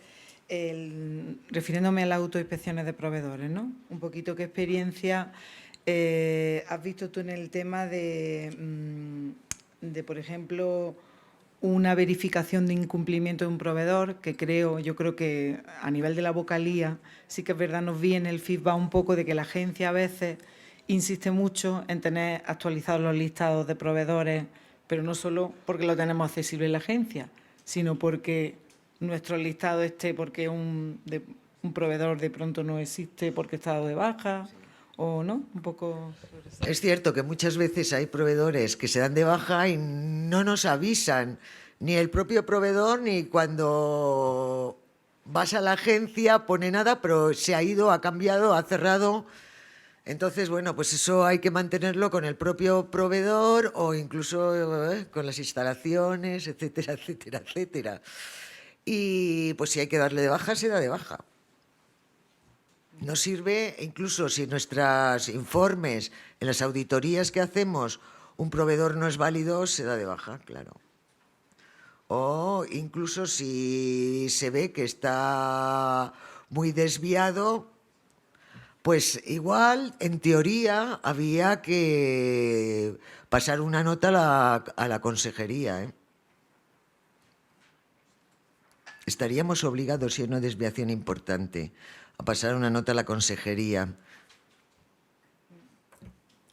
refiriéndome a las autoinspecciones de proveedores, ¿no? Un poquito qué experiencia has visto tú en el tema de, por ejemplo, una verificación de incumplimiento de un proveedor, que yo creo que a nivel de la vocalía, sí que es verdad, nos viene el feedback un poco de que la agencia a veces insiste mucho en tener actualizados los listados de proveedores, pero no solo porque lo tenemos accesible en la agencia, sino porque nuestro listado esté porque un proveedor de pronto no existe porque está dado de baja, o no, un poco... Es cierto que muchas veces hay proveedores que se dan de baja y no nos avisan, ni el propio proveedor, ni cuando vas a la agencia pone nada, pero se ha ido, ha cambiado, ha cerrado. Entonces, bueno, pues eso hay que mantenerlo con el propio proveedor o incluso con las instalaciones, etcétera, etcétera, etcétera. Y pues si hay que darle de baja, se da de baja. Nos sirve incluso si en nuestros informes, en las auditorías que hacemos, un proveedor no es válido, se da de baja, claro. O incluso si se ve que está muy desviado, pues igual, en teoría, había que pasar una nota a la consejería, ¿eh? Estaríamos obligados, si hay una desviación importante, a pasar una nota a la consejería.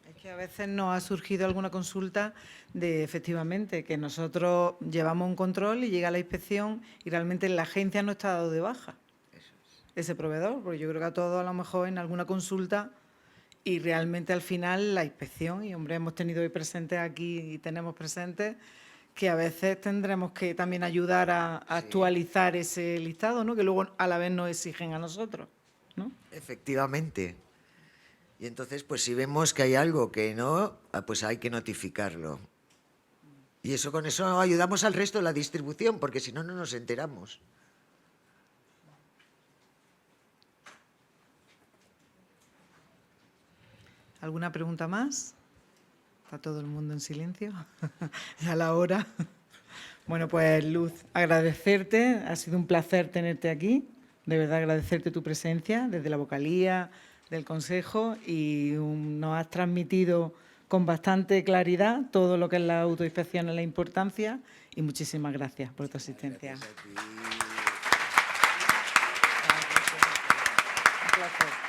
Es que a veces nos ha surgido alguna consulta de, efectivamente, que nosotros llevamos un control y llega la inspección y realmente la agencia no está dado de baja ese proveedor, porque yo creo que a todos a lo mejor en alguna consulta y realmente al final la inspección, y hombre, hemos tenido hoy presentes aquí y tenemos presentes que a veces tendremos que también ayudar a actualizar ese listado, ¿no? Que luego a la vez nos exigen a nosotros, ¿no? Efectivamente. Y entonces, pues si vemos que hay algo que no, pues hay que notificarlo. Y eso, con eso ayudamos al resto de la distribución, porque si no, no nos enteramos. ¿Alguna pregunta más? ¿Está todo el mundo en silencio? Ya la hora. Bueno, pues Luz, agradecerte. Ha sido un placer tenerte aquí. De verdad, agradecerte tu presencia desde la vocalía del Consejo y nos has transmitido con bastante claridad todo lo que es la autoinspección y la importancia. Y muchísimas gracias por tu asistencia. Gracias a ti. Un placer.